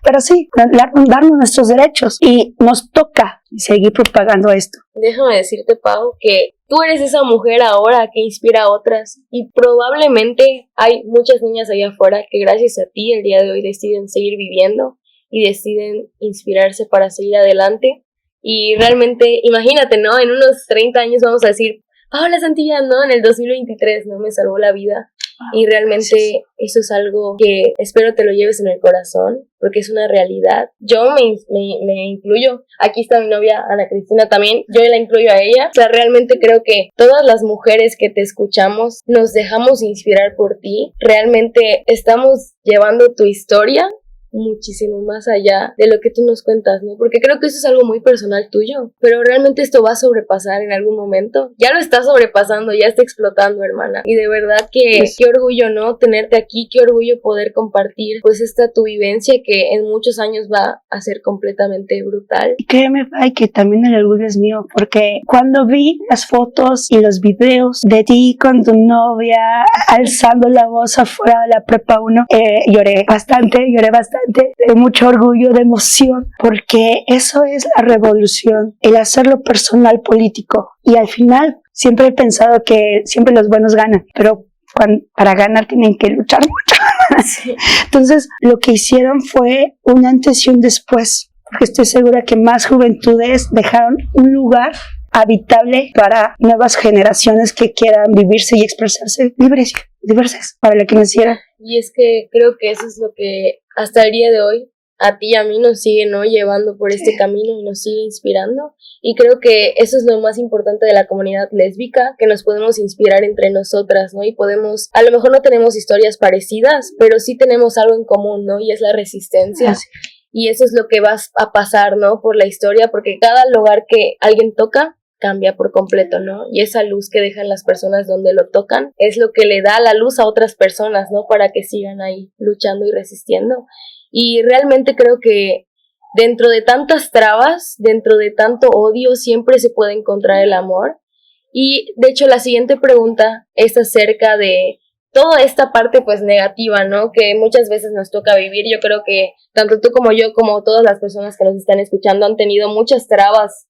Speaker 2: Pero sí, darnos nuestros derechos, y nos toca seguir propagando esto.
Speaker 1: Déjame decirte, Pau, que tú eres esa mujer ahora que inspira a otras, y probablemente hay muchas niñas allá afuera que gracias a ti el día de hoy deciden seguir viviendo y deciden inspirarse para seguir adelante. Y realmente, imagínate, ¿no? En unos 30 años vamos a decir, Paola Santillán, ¿no? En el 2023, ¿no? Me salvó la vida. Y realmente eso es algo que espero te lo lleves en el corazón, porque es una realidad. Yo me incluyo. Aquí está mi novia Ana Cristina también. Yo la incluyo a ella. O sea, realmente creo que todas las mujeres que te escuchamos nos dejamos inspirar por ti. Realmente estamos llevando tu historia muchísimo más allá de lo que tú nos cuentas, ¿no? Porque creo que eso es algo muy personal tuyo, pero realmente esto va a sobrepasar en algún momento. Ya lo está sobrepasando, ya está explotando, hermana. Y de verdad que qué orgullo, ¿no? Tenerte aquí, qué orgullo poder compartir pues esta tu vivencia que en muchos años va a ser completamente brutal.
Speaker 2: Y créeme, Pai, que también el orgullo es mío, porque cuando vi las fotos y los videos de ti con tu novia alzando la voz afuera de la prepa 1, lloré bastante, de mucho orgullo, de emoción, porque eso es la revolución, el hacerlo personal político. Y al final siempre he pensado que siempre los buenos ganan, pero para ganar tienen que luchar mucho. Sí. Entonces lo que hicieron fue un antes y un después, porque estoy segura que más juventudes dejaron un lugar habitable para nuevas generaciones que quieran vivirse y expresarse libres, diversas, para lo que quieran.
Speaker 1: Y es que creo que eso es lo que hasta el día de hoy a ti y a mí nos sigue, ¿no? Llevando por este camino y nos sigue inspirando. Y creo que eso es lo más importante de la comunidad lésbica, que nos podemos inspirar entre nosotras, ¿no? Y podemos, a lo mejor no tenemos historias parecidas, pero sí tenemos algo en común, ¿no? Y es la resistencia. Así. Y eso es lo que va a pasar, ¿no? Por la historia, porque cada lugar que alguien toca cambia por completo, ¿no? Y esa luz que dejan las personas donde lo tocan es lo que le da la luz a otras personas, ¿no? Para que sigan ahí luchando y resistiendo. Y realmente creo que dentro de tantas trabas, dentro de tanto odio, siempre se puede encontrar el amor. Y de hecho la siguiente pregunta es acerca de toda esta parte pues negativa, ¿no? Que muchas veces nos toca vivir. Yo creo que tanto tú como yo, como todas las personas que nos están escuchando, han tenido muchas trabas.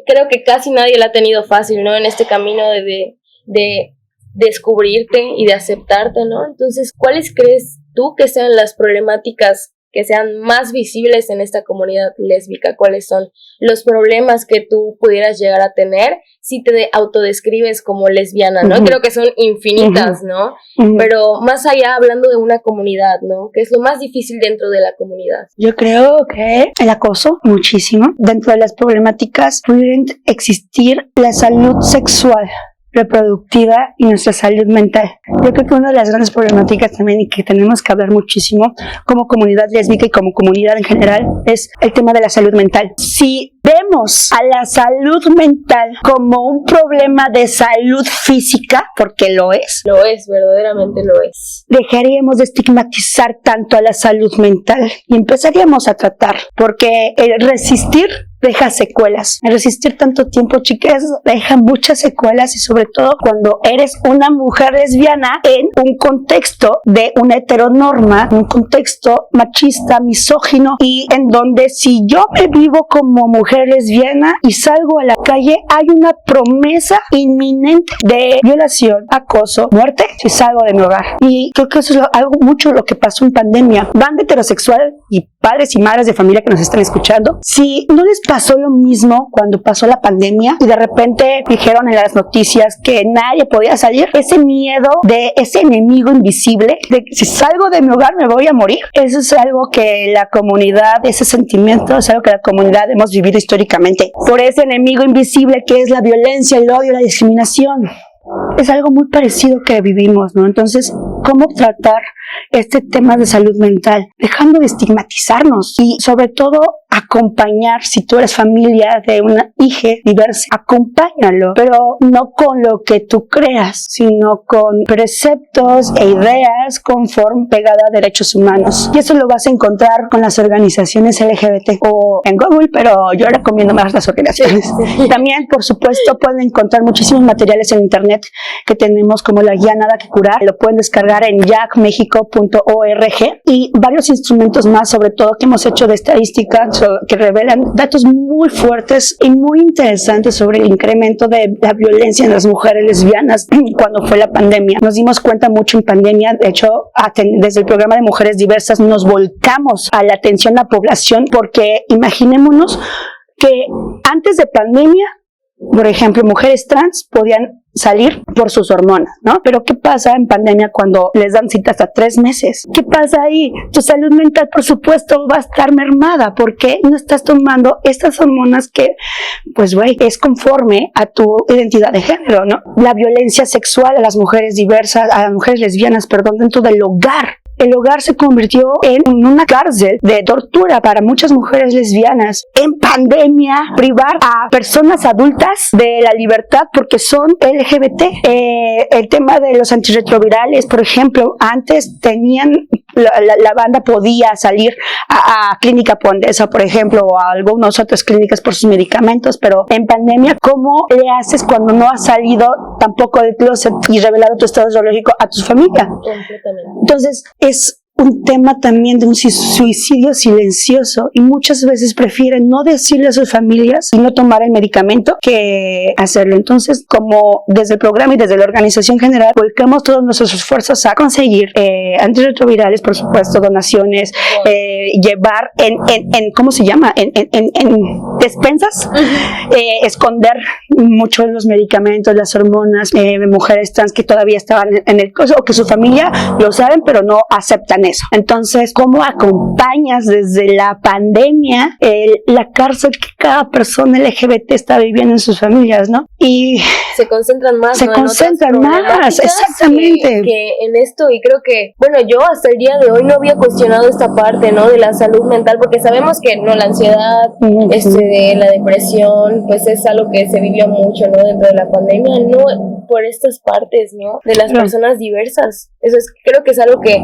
Speaker 1: Creo que casi nadie la ha tenido fácil, ¿no? En este camino de descubrirte y de aceptarte, ¿no? Entonces, ¿cuáles crees tú que sean las problemáticas que sean más visibles en esta comunidad lésbica? ¿Cuáles son los problemas que tú pudieras llegar a tener si te autodescribes como lesbiana, ¿no? Uh-huh. Creo que son infinitas, uh-huh. ¿no? Uh-huh. Pero más allá, hablando de una comunidad, ¿no? ¿Qué es lo más difícil dentro de la comunidad?
Speaker 2: Yo creo que el acoso, muchísimo. Dentro de las problemáticas pueden existir la salud sexual, reproductiva y nuestra salud mental. Yo creo que una de las grandes problemáticas también y que tenemos que hablar muchísimo como comunidad lésbica y como comunidad en general es el tema de la salud mental. Si vemos a la salud mental como un problema de salud física, porque lo es,
Speaker 1: verdaderamente lo es,
Speaker 2: dejaríamos de estigmatizar tanto a la salud mental y empezaríamos a tratar, porque el resistir deja secuelas. El resistir tanto tiempo, chicas, deja muchas secuelas, y sobre todo cuando eres una mujer lesbiana en un contexto de una heteronorma, un contexto machista, misógino, y en donde si yo me vivo como mujer lesbiana y salgo a la calle, hay una promesa inminente de violación, acoso, muerte si salgo de mi hogar. Y creo que eso es algo mucho lo que pasó en pandemia. Banda heterosexual y padres y madres de familia que nos están escuchando, si no les pasó lo mismo cuando pasó la pandemia y de repente dijeron en las noticias que nadie podía salir, ese miedo de ese enemigo invisible, de que si salgo de mi hogar me voy a morir, eso es algo que la comunidad, ese sentimiento es algo que la comunidad hemos vivido históricamente, por ese enemigo invisible que es la violencia, el odio, la discriminación. Es algo muy parecido que vivimos, ¿no? Entonces, ¿cómo tratar este tema de salud mental, dejando de estigmatizarnos y sobre todo acompañar, si tú eres familia de una hija diversa, acompáñalo, pero no con lo que tú creas, sino con preceptos e ideas conforme pegada a derechos humanos. Y eso lo vas a encontrar con las organizaciones LGBT o en Google, pero yo recomiendo más las organizaciones. También, por supuesto, pueden encontrar muchísimos materiales en internet que tenemos, como la guía Nada que Curar. Lo pueden descargar en jackmexico.org y varios instrumentos más, sobre todo que hemos hecho de estadística, que revelan datos muy fuertes y muy interesantes sobre el incremento de la violencia en las mujeres lesbianas cuando fue la pandemia. Nos dimos cuenta mucho en pandemia, de hecho, desde el programa de Mujeres Diversas nos volcamos a la atención a la población, porque imaginémonos que antes de pandemia, por ejemplo, mujeres trans podían salir por sus hormonas, ¿no? Pero ¿qué pasa en pandemia cuando les dan cita hasta 3 meses? ¿Qué pasa ahí? Tu salud mental, por supuesto, va a estar mermada porque no estás tomando estas hormonas que, pues, güey, es conforme a tu identidad de género, ¿no? La violencia sexual a las mujeres diversas, a las mujeres lesbianas, perdón, dentro del hogar. El hogar se convirtió en una cárcel de tortura para muchas mujeres lesbianas. En pandemia, privar a personas adultas de la libertad porque son LGBT. El tema de los antirretrovirales, por ejemplo, antes la banda podía salir a Clínica Condesa, por ejemplo, o a algunas otras clínicas por sus medicamentos, pero en pandemia, ¿cómo le haces cuando no has salido tampoco del closet y revelado tu estado zoológico a tu familia?
Speaker 1: Completamente.
Speaker 2: Entonces, es un tema también de un suicidio silencioso y muchas veces prefieren no decirle a sus familias y no tomar el medicamento que hacerlo. Entonces, como desde el programa y desde la organización general, volcamos todos nuestros esfuerzos a conseguir antirretrovirales, por supuesto, donaciones, llevar en ¿cómo se llama? En despensas, esconder mucho los medicamentos, las hormonas, mujeres trans que todavía estaban en el coso o que su familia lo saben pero no aceptan eso. Entonces, ¿cómo acompañas desde la pandemia la cárcel que cada persona LGBT está viviendo en sus familias, ¿no? Y
Speaker 1: se concentran más,
Speaker 2: se
Speaker 1: ¿no?
Speaker 2: concentran más, exactamente.
Speaker 1: Que en esto, y creo que, bueno, yo hasta el día de hoy no había cuestionado esta parte, ¿no? De la salud mental, porque sabemos que, ¿no? La ansiedad, de la depresión, pues es algo que se vivió mucho, ¿no? Dentro de la pandemia, no por estas partes, ¿no? De las personas diversas. Eso es, creo que es algo que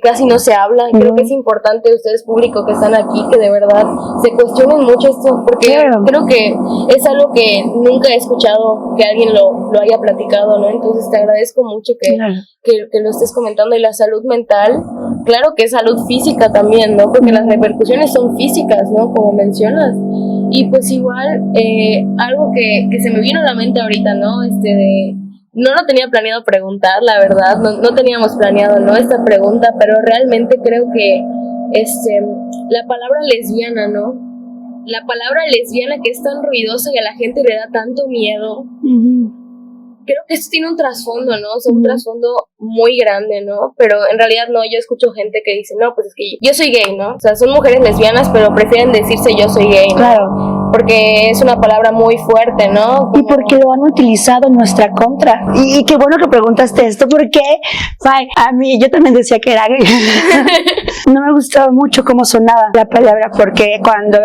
Speaker 1: casi no se habla. Creo que es importante, ustedes público que están aquí, que de verdad se cuestionen mucho esto, porque creo que es algo que nunca he escuchado que alguien lo haya platicado, ¿no? Entonces te agradezco mucho que lo estés comentando. Y la salud mental, claro que es salud física también, ¿no? Porque las repercusiones son físicas, ¿no? Como mencionas. Y pues igual, algo que se me vino a la mente ahorita, ¿no? No lo tenía planeado preguntar, la verdad, no teníamos planeado, ¿no? Esta pregunta, pero realmente creo que la palabra lesbiana, ¿no? La palabra lesbiana, que es tan ruidosa y a la gente le da tanto miedo, creo que esto tiene un trasfondo, ¿no? O sea, un trasfondo muy grande, ¿no? Pero en realidad no, yo escucho gente que dice, no, pues es que yo soy gay, ¿no? O sea, son mujeres lesbianas, pero prefieren decirse yo soy gay, ¿no?
Speaker 2: Claro.
Speaker 1: Porque es una palabra muy fuerte, ¿no?
Speaker 2: Y porque lo han utilizado en nuestra contra. Y qué bueno que preguntaste esto, porque a mí, yo también decía que era gay. No me gustaba mucho cómo sonaba la palabra, porque cuando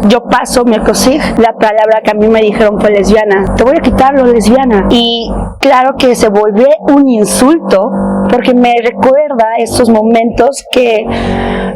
Speaker 2: yo paso mi ECOSIG, la palabra que a mí me dijeron fue lesbiana. Te voy a quitar lo lesbiana. Y claro que se volvió un insulto, porque me recuerda estos momentos que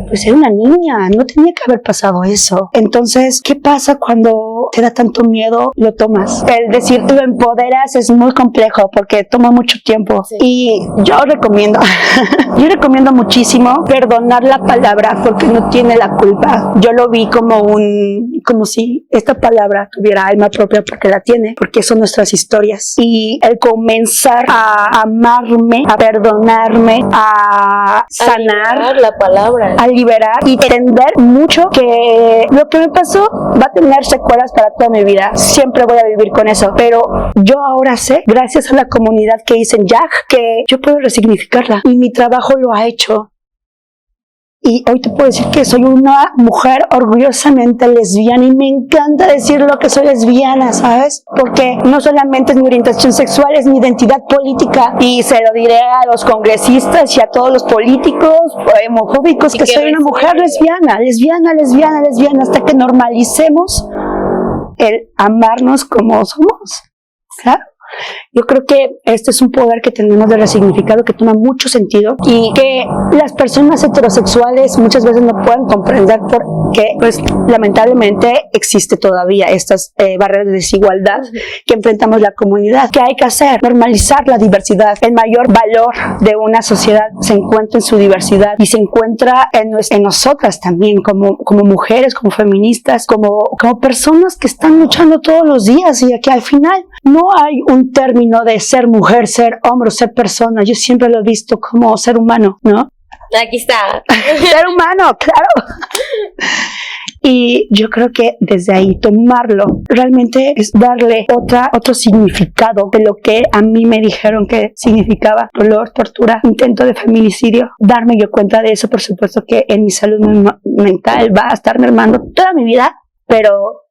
Speaker 2: pues era una niña, no tenía que haber pasado eso. Entonces, ¿qué pasa cuando te da tanto miedo? Lo tomas. El decir lo empoderas es muy complejo porque toma mucho tiempo. Sí. Y yo recomiendo muchísimo perdonar la palabra porque no tiene la culpa. Yo lo vi como si esta palabra tuviera alma propia, porque la tiene, porque son nuestras historias. Y el comenzar a amarme, a perdonarme, a sanar,
Speaker 1: la palabra,
Speaker 2: a liberar y entender mucho que lo que me pasó va a tener secuelas para toda mi vida. Siempre voy a vivir con eso, pero yo ahora sé, gracias a la comunidad que hice en JAG, que yo puedo resignificarla y mi trabajo lo ha hecho. Y hoy te puedo decir que soy una mujer orgullosamente lesbiana y me encanta decir lo que soy lesbiana, ¿sabes? Porque no solamente es mi orientación sexual, es mi identidad política y se lo diré a los congresistas y a todos los políticos homofóbicos que soy una mujer lesbiana hasta que normalicemos el amarnos como somos, ¿claro? Yo creo que este es un poder que tenemos de resignificado que toma mucho sentido y que las personas heterosexuales muchas veces no pueden comprender porque pues lamentablemente existe todavía estas barreras de desigualdad que enfrentamos la comunidad. ¿Qué hay que hacer? Normalizar la diversidad. El mayor valor de una sociedad se encuentra en su diversidad y se encuentra en nosotras también como mujeres, como feministas, como personas que están luchando todos los días y que al final no hay un término de ser mujer, ser hombre, ser persona. Yo siempre lo he visto como ser humano, ¿no?
Speaker 1: Aquí está.
Speaker 2: Ser humano, claro. Y yo creo que desde ahí tomarlo realmente es darle otro significado de lo que a mí me dijeron que significaba dolor, tortura, intento de feminicidio. Darme yo cuenta de eso, por supuesto que en mi salud mental va a estar mermando toda mi vida, pero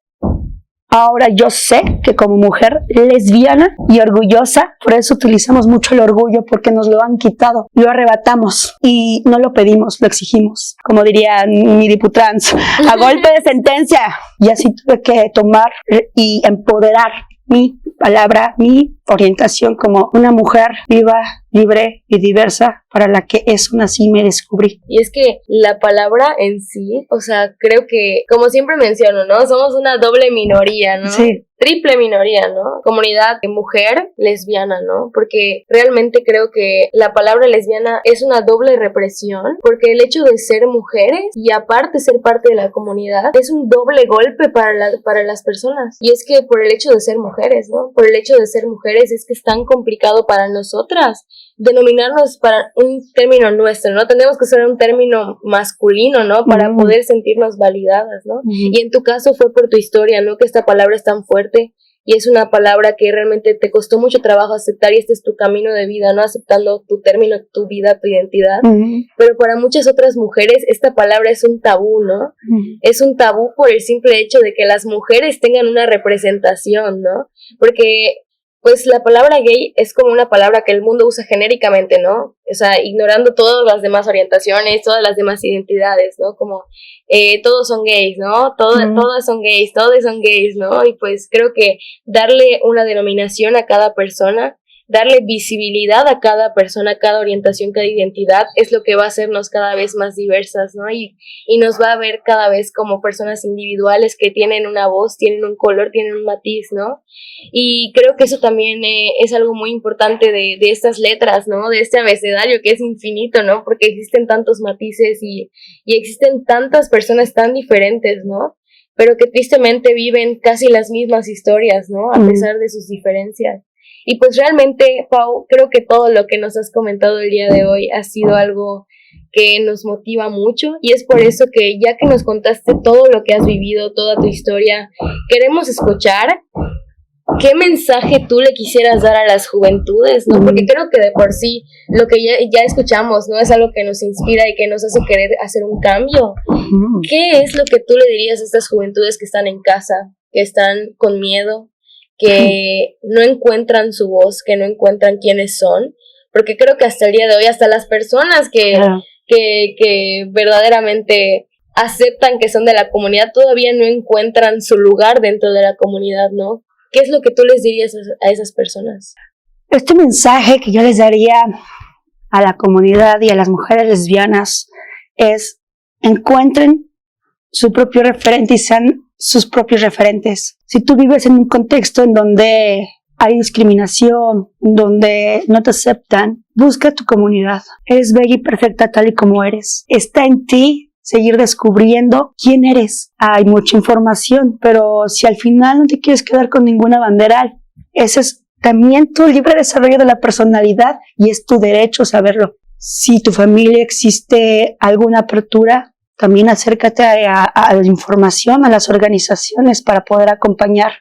Speaker 2: ahora yo sé que como mujer lesbiana y orgullosa, por eso utilizamos mucho el orgullo, porque nos lo han quitado, lo arrebatamos y no lo pedimos, lo exigimos. Como diría mi diputrans, a golpe de sentencia. Y así tuve que tomar y empoderar mi palabra, mi orientación como una mujer viva, libre y diversa para la que eso nací y me descubrí.
Speaker 1: Y es que la palabra en sí, o sea, creo que, como siempre menciono, ¿no? Somos una doble minoría, ¿no?
Speaker 2: Sí.
Speaker 1: Triple minoría, ¿no? Comunidad de mujer lesbiana, ¿no? Porque realmente creo que la palabra lesbiana es una doble represión, porque el hecho de ser mujeres y aparte ser parte de la comunidad es un doble golpe para las personas. Y es que por el hecho de ser mujeres, ¿no? Por el hecho de ser mujeres es que es tan complicado para nosotras denominarnos para un término nuestro, ¿no? Tenemos que usar un término masculino, ¿no? Para poder sentirnos validadas, ¿no? Y en tu caso fue por tu historia, ¿no? Que esta palabra es tan fuerte y es una palabra que realmente te costó mucho trabajo aceptar y este es tu camino de vida, ¿no? Aceptando tu término, tu vida, tu identidad. Pero para muchas otras mujeres esta palabra es un tabú, ¿no? Es un tabú por el simple hecho de que las mujeres tengan una representación, ¿no? Porque pues la palabra gay es como una palabra que el mundo usa genéricamente, ¿no? O sea, ignorando todas las demás orientaciones, todas las demás identidades, ¿no? Como todos son gays, ¿no? Todas son gays, todos son gays, ¿no? Y pues creo que darle una denominación a cada persona, darle visibilidad a cada persona, a cada orientación, cada identidad, es lo que va a hacernos cada vez más diversas, ¿no? Y nos va a ver cada vez como personas individuales que tienen una voz, tienen un color, tienen un matiz, ¿no? Y creo que eso también es algo muy importante de estas letras, ¿no? De este abecedario que es infinito, ¿no? Porque existen tantos matices y existen tantas personas tan diferentes, ¿no? Pero que tristemente viven casi las mismas historias, ¿no? A pesar de sus diferencias. Y pues realmente, Pau, creo que todo lo que nos has comentado el día de hoy ha sido algo que nos motiva mucho y es por eso que ya que nos contaste todo lo que has vivido, toda tu historia, queremos escuchar qué mensaje tú le quisieras dar a las juventudes, ¿no? Porque creo que de por sí lo que ya escuchamos, ¿no? Es algo que nos inspira y que nos hace querer hacer un cambio. ¿Qué es lo que tú le dirías a estas juventudes que están en casa, que están con miedo, que no encuentran su voz, que no encuentran quiénes son? Porque creo que hasta el día de hoy, hasta las personas que verdaderamente aceptan que son de la comunidad, todavía no encuentran su lugar dentro de la comunidad, ¿no? ¿Qué es lo que tú les dirías a esas personas?
Speaker 2: Este mensaje que yo les daría a la comunidad y a las mujeres lesbianas es: encuentren su propio referente y sean sus propios referentes. Si tú vives en un contexto en donde hay discriminación, donde no te aceptan, busca tu comunidad. Eres bella y perfecta tal y como eres. Está en ti seguir descubriendo quién eres. Hay mucha información, pero si al final no te quieres quedar con ninguna bandera, ese es también tu libre desarrollo de la personalidad y es tu derecho saberlo. Si tu familia existe alguna apertura, también acércate a la información, a las organizaciones para poder acompañar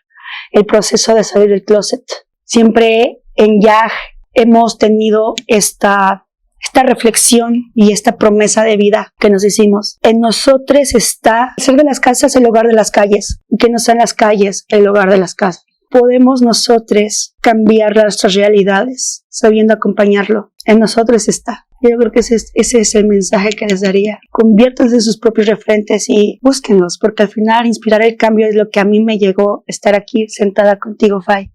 Speaker 2: el proceso de salir del closet. Siempre en YAG hemos tenido esta esta reflexión y esta promesa de vida que nos hicimos. En nosotros está hacer de las casas el hogar de las calles y que no sean las calles el hogar de las casas. Podemos nosotros cambiar nuestras realidades sabiendo acompañarlo. En nosotros está. Yo creo que ese es el mensaje que les daría. Conviértanse en sus propios referentes y búsquenlos, porque al final inspirar el cambio es lo que a mí me llegó estar aquí sentada contigo, Fay.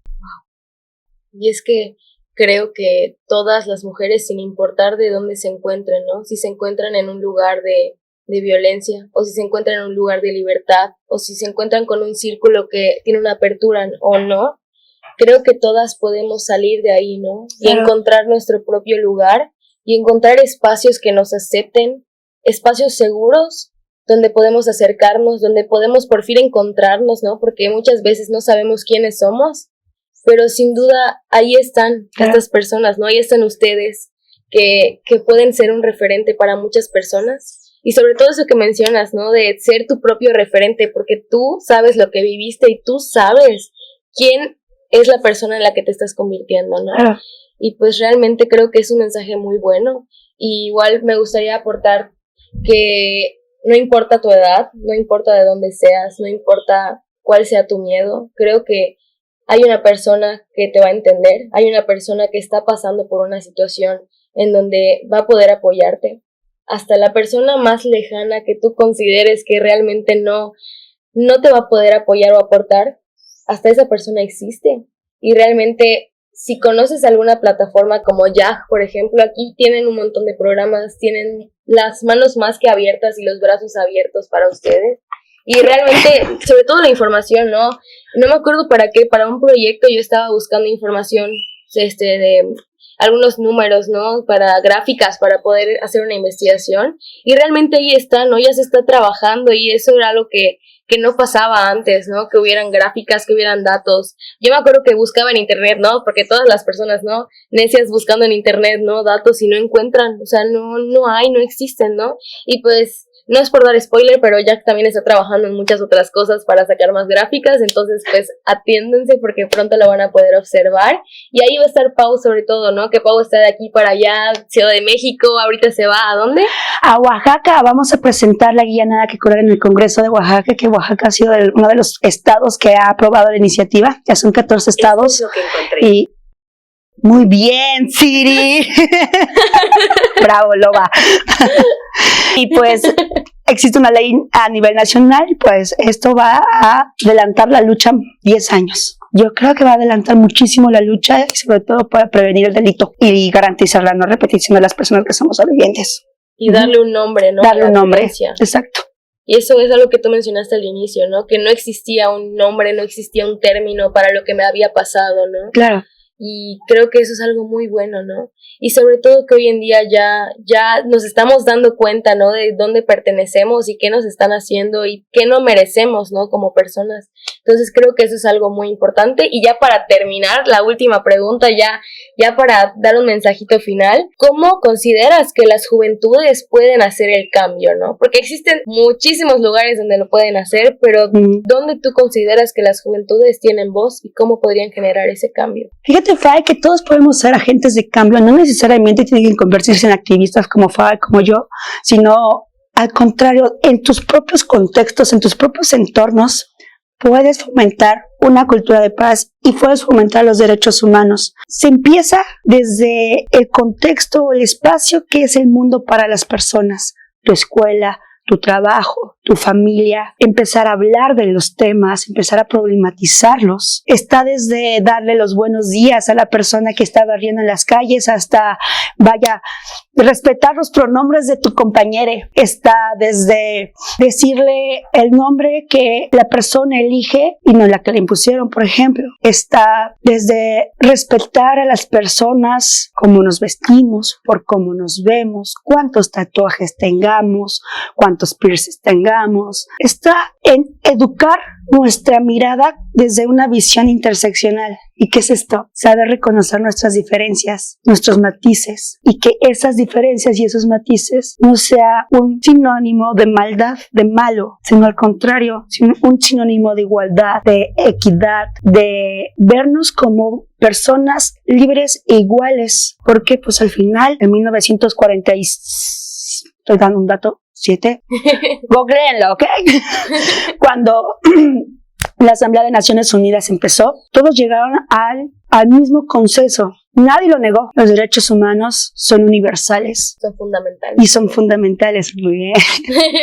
Speaker 1: Y es que creo que todas las mujeres, sin importar de dónde se encuentren, ¿no? Si se encuentran en un lugar de violencia, o si se encuentran en un lugar de libertad, o si se encuentran con un círculo que tiene una apertura o no, creo que todas podemos salir de ahí, ¿no? Y encontrar nuestro propio lugar y encontrar espacios que nos acepten, espacios seguros donde podemos acercarnos, donde podemos por fin encontrarnos, ¿no? Porque muchas veces no sabemos quiénes somos, pero sin duda ahí están estas personas, ¿no? Ahí están ustedes que pueden ser un referente para muchas personas. Y sobre todo eso que mencionas, ¿no? De ser tu propio referente, porque tú sabes lo que viviste y tú sabes quién es la persona en la que te estás convirtiendo, ¿no? Y pues realmente creo que es un mensaje muy bueno. Y igual me gustaría aportar que no importa tu edad, no importa de dónde seas, no importa cuál sea tu miedo, creo que hay una persona que te va a entender, hay una persona que está pasando por una situación en donde va a poder apoyarte. Hasta la persona más lejana que tú consideres que realmente no te va a poder apoyar o aportar, hasta esa persona existe. Y realmente, si conoces alguna plataforma como YAG, por ejemplo, aquí tienen un montón de programas, tienen las manos más que abiertas y los brazos abiertos para ustedes. Y realmente, sobre todo la información, ¿no? No me acuerdo para qué, para un proyecto yo estaba buscando información de algunos números, ¿no? Para gráficas, para poder hacer una investigación. Y realmente ahí está, ¿no? Ya se está trabajando y eso era algo que no pasaba antes, ¿no? Que hubieran gráficas, que hubieran datos. Yo me acuerdo que buscaba en internet, ¿no? Porque todas las personas, ¿no? Necias buscando en internet, ¿no? Datos y no encuentran, o sea, no existen, ¿no? Y pues no es por dar spoiler, pero Jack también está trabajando en muchas otras cosas para sacar más gráficas, entonces pues atiéndense porque pronto la van a poder observar. Y ahí va a estar Pau sobre todo, ¿no? Que Pau está de aquí para allá, Ciudad de México, ahorita se va, ¿a dónde?
Speaker 2: A Oaxaca. Vamos a presentar la guía Nada que Curar en el Congreso de Oaxaca, que Oaxaca ha sido uno de los estados que ha aprobado la iniciativa, ya son 14 estados.
Speaker 1: Eso es lo que encontré.
Speaker 2: Y muy bien, Siri. Bravo, Loba. Y pues existe una ley a nivel nacional, pues esto va a adelantar la lucha 10 años. Yo creo que va a adelantar muchísimo la lucha y sobre todo para prevenir el delito y garantizar la no repetición de las personas que somos sobrevivientes.
Speaker 1: Y darle un nombre, ¿no?
Speaker 2: Darle un nombre, exacto.
Speaker 1: Y eso es algo que tú mencionaste al inicio, ¿no? Que no existía un nombre, no existía un término para lo que me había pasado, ¿no?
Speaker 2: Claro.
Speaker 1: Y creo que eso es algo muy bueno, ¿no? Y sobre todo que hoy en día ya nos estamos dando cuenta, ¿no? De dónde pertenecemos y qué nos están haciendo y qué no merecemos, ¿no? Como personas. Entonces creo que eso es algo muy importante. Y ya para terminar, la última pregunta, ya para dar un mensajito final, ¿cómo consideras que las juventudes pueden hacer el cambio, ¿no? Porque existen muchísimos lugares donde lo pueden hacer, pero ¿dónde tú consideras que las juventudes tienen voz y cómo podrían generar ese cambio?
Speaker 2: Fíjate, Fay, que todos podemos ser agentes de cambio, no necesariamente tienen que convertirse en activistas como Fay, como yo, sino al contrario, en tus propios contextos, en tus propios entornos, puedes fomentar una cultura de paz y puedes fomentar los derechos humanos. Se empieza desde el contexto o el espacio que es el mundo para las personas, tu escuela, tu trabajo, tu familia, empezar a hablar de los temas, empezar a problematizarlos. Está desde darle los buenos días a la persona que está barriendo en las calles hasta, respetar los pronombres de tu compañero. Está desde decirle el nombre que la persona elige y no la que le impusieron, por ejemplo. Está desde respetar a las personas, cómo nos vestimos, por cómo nos vemos, cuántos tatuajes tengamos, cuántos piercings tengamos, juzgamos, está en educar nuestra mirada desde una visión interseccional. ¿Y qué es esto? Saber reconocer nuestras diferencias, nuestros matices, y que esas diferencias y esos matices no sea un sinónimo de maldad, de malo, sino al contrario, sino un sinónimo de igualdad, de equidad, de vernos como personas libres e iguales. Porque pues al final, en 1946, estoy dando un dato, 7, googleenlo, ¿ok? Cuando la Asamblea de Naciones Unidas empezó, todos llegaron al mismo consenso. Nadie lo negó. Los derechos humanos son universales.
Speaker 1: Son fundamentales.
Speaker 2: Y son fundamentales, muy bien.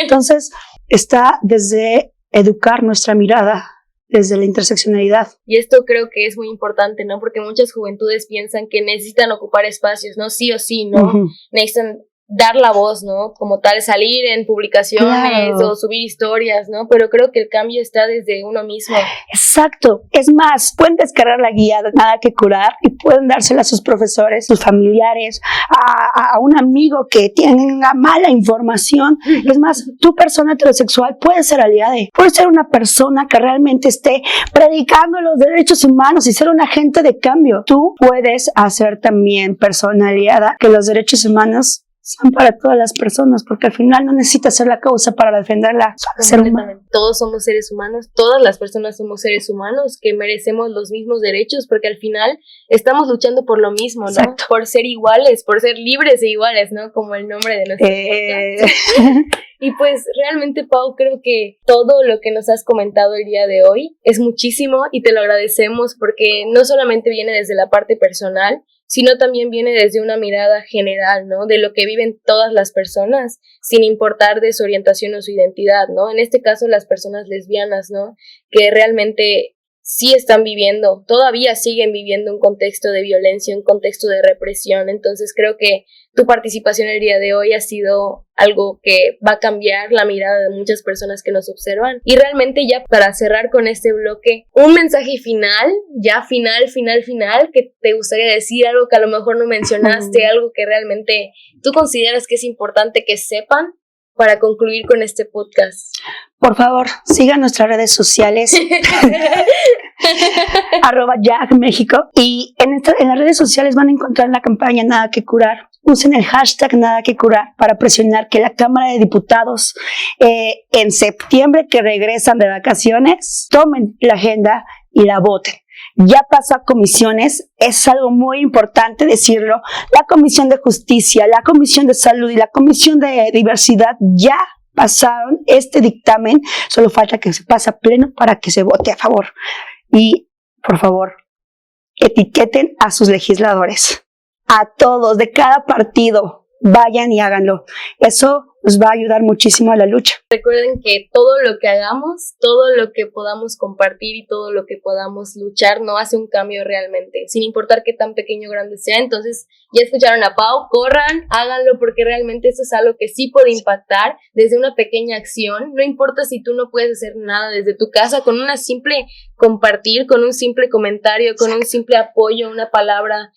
Speaker 2: Entonces, está desde educar nuestra mirada, desde la interseccionalidad.
Speaker 1: Y esto creo que es muy importante, ¿no? Porque muchas juventudes piensan que necesitan ocupar espacios, ¿no? Sí o sí, ¿no? Uh-huh. Necesitan dar la voz, ¿no? Como tal, salir en publicaciones, claro, o subir historias, ¿no? Pero creo que el cambio está desde uno mismo.
Speaker 2: Exacto. Es más, pueden descargar la guía de Nada que Curar y pueden dársela a sus profesores, sus familiares, a un amigo que tenga mala información. Es más, tu persona heterosexual puede ser aliada, puede ser una persona que realmente esté predicando los derechos humanos y ser un agente de cambio. Tú puedes hacer también persona aliada, que los derechos humanos son para todas las personas, porque al final no necesitas ser la causa para defenderla. Ser humano.
Speaker 1: Todos somos seres humanos, todas las personas somos seres humanos que merecemos los mismos derechos, porque al final estamos luchando por lo mismo, ¿no? Exacto. Por ser iguales, por ser libres e iguales, ¿no? Como el nombre de nuestro podcast. Y pues realmente, Pau, creo que todo lo que nos has comentado el día de hoy es muchísimo y te lo agradecemos, porque no solamente viene desde la parte personal, sino también viene desde una mirada general, ¿no? De lo que viven todas las personas, sin importar de su orientación o su identidad, ¿no? En este caso, las personas lesbianas, ¿no? Que realmente sí están viviendo, todavía siguen viviendo un contexto de violencia, un contexto de represión. Entonces creo que tu participación el día de hoy ha sido algo que va a cambiar la mirada de muchas personas que nos observan. Y realmente, ya para cerrar con este bloque, un mensaje final, ya final, que te gustaría decir, algo que a lo mejor no mencionaste, algo que realmente tú consideras que es importante que sepan para concluir con este podcast.
Speaker 2: Por favor, sigan nuestras redes sociales @YagMéxico, y en las redes sociales van a encontrar la campaña Nada que Curar. Usen el hashtag Nada que Curar para presionar que la Cámara de Diputados en septiembre, que regresan de vacaciones, tomen la agenda y la voten. Ya pasó a comisiones, es algo muy importante decirlo. La Comisión de Justicia, la Comisión de Salud y la Comisión de Diversidad ya pasaron este dictamen, solo falta que se pase a pleno para que se vote a favor. Y, por favor, etiqueten a sus legisladores, a todos, de cada partido, vayan y háganlo. Eso nos va a ayudar muchísimo a la lucha.
Speaker 1: Recuerden que todo lo que hagamos, todo lo que podamos compartir y todo lo que podamos luchar no hace un cambio realmente, sin importar qué tan pequeño o grande sea. Entonces, ya escucharon a Pau, corran, háganlo, porque realmente esto es algo que sí puede impactar desde una pequeña acción. No importa si tú no puedes hacer nada desde tu casa, con una simple compartir, con un simple comentario, con un simple apoyo, una palabra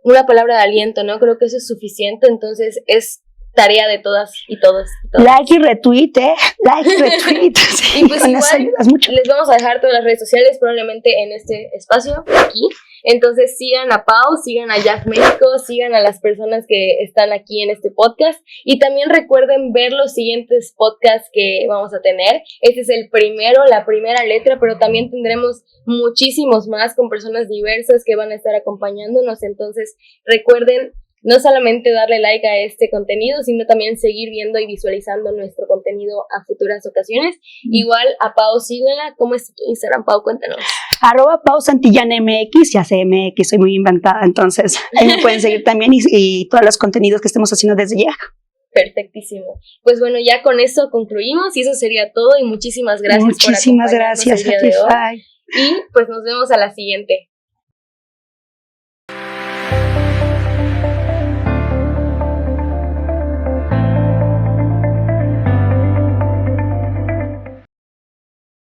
Speaker 1: de aliento, ¿no? Creo que eso es suficiente. Entonces es tarea de todas y todos.
Speaker 2: Like y retweet, like y retweet. Sí,
Speaker 1: y pues igual les vamos a dejar todas las redes sociales probablemente en este espacio aquí. Entonces sigan a Pau, sigan a YAG México, sigan a las personas que están aquí en este podcast, y también recuerden ver los siguientes podcasts que vamos a tener. Este es el primero, la primera letra, pero también tendremos muchísimos más con personas diversas que van a estar acompañándonos. Entonces recuerden no solamente darle like a este contenido, sino también seguir viendo y visualizando nuestro contenido a futuras ocasiones. Igual a Pau, síguela. ¿Cómo es tu Instagram, Pau? Cuéntanos.
Speaker 2: @PauSantillanMX, ya sé MX, soy muy inventada, entonces ahí me pueden seguir también, y todos los contenidos que estemos haciendo desde ya.
Speaker 1: Perfectísimo. Pues bueno, ya con eso concluimos y eso sería todo, y muchísimas gracias
Speaker 2: por acompañarnos el día de hoy.
Speaker 1: Y pues nos vemos a la siguiente.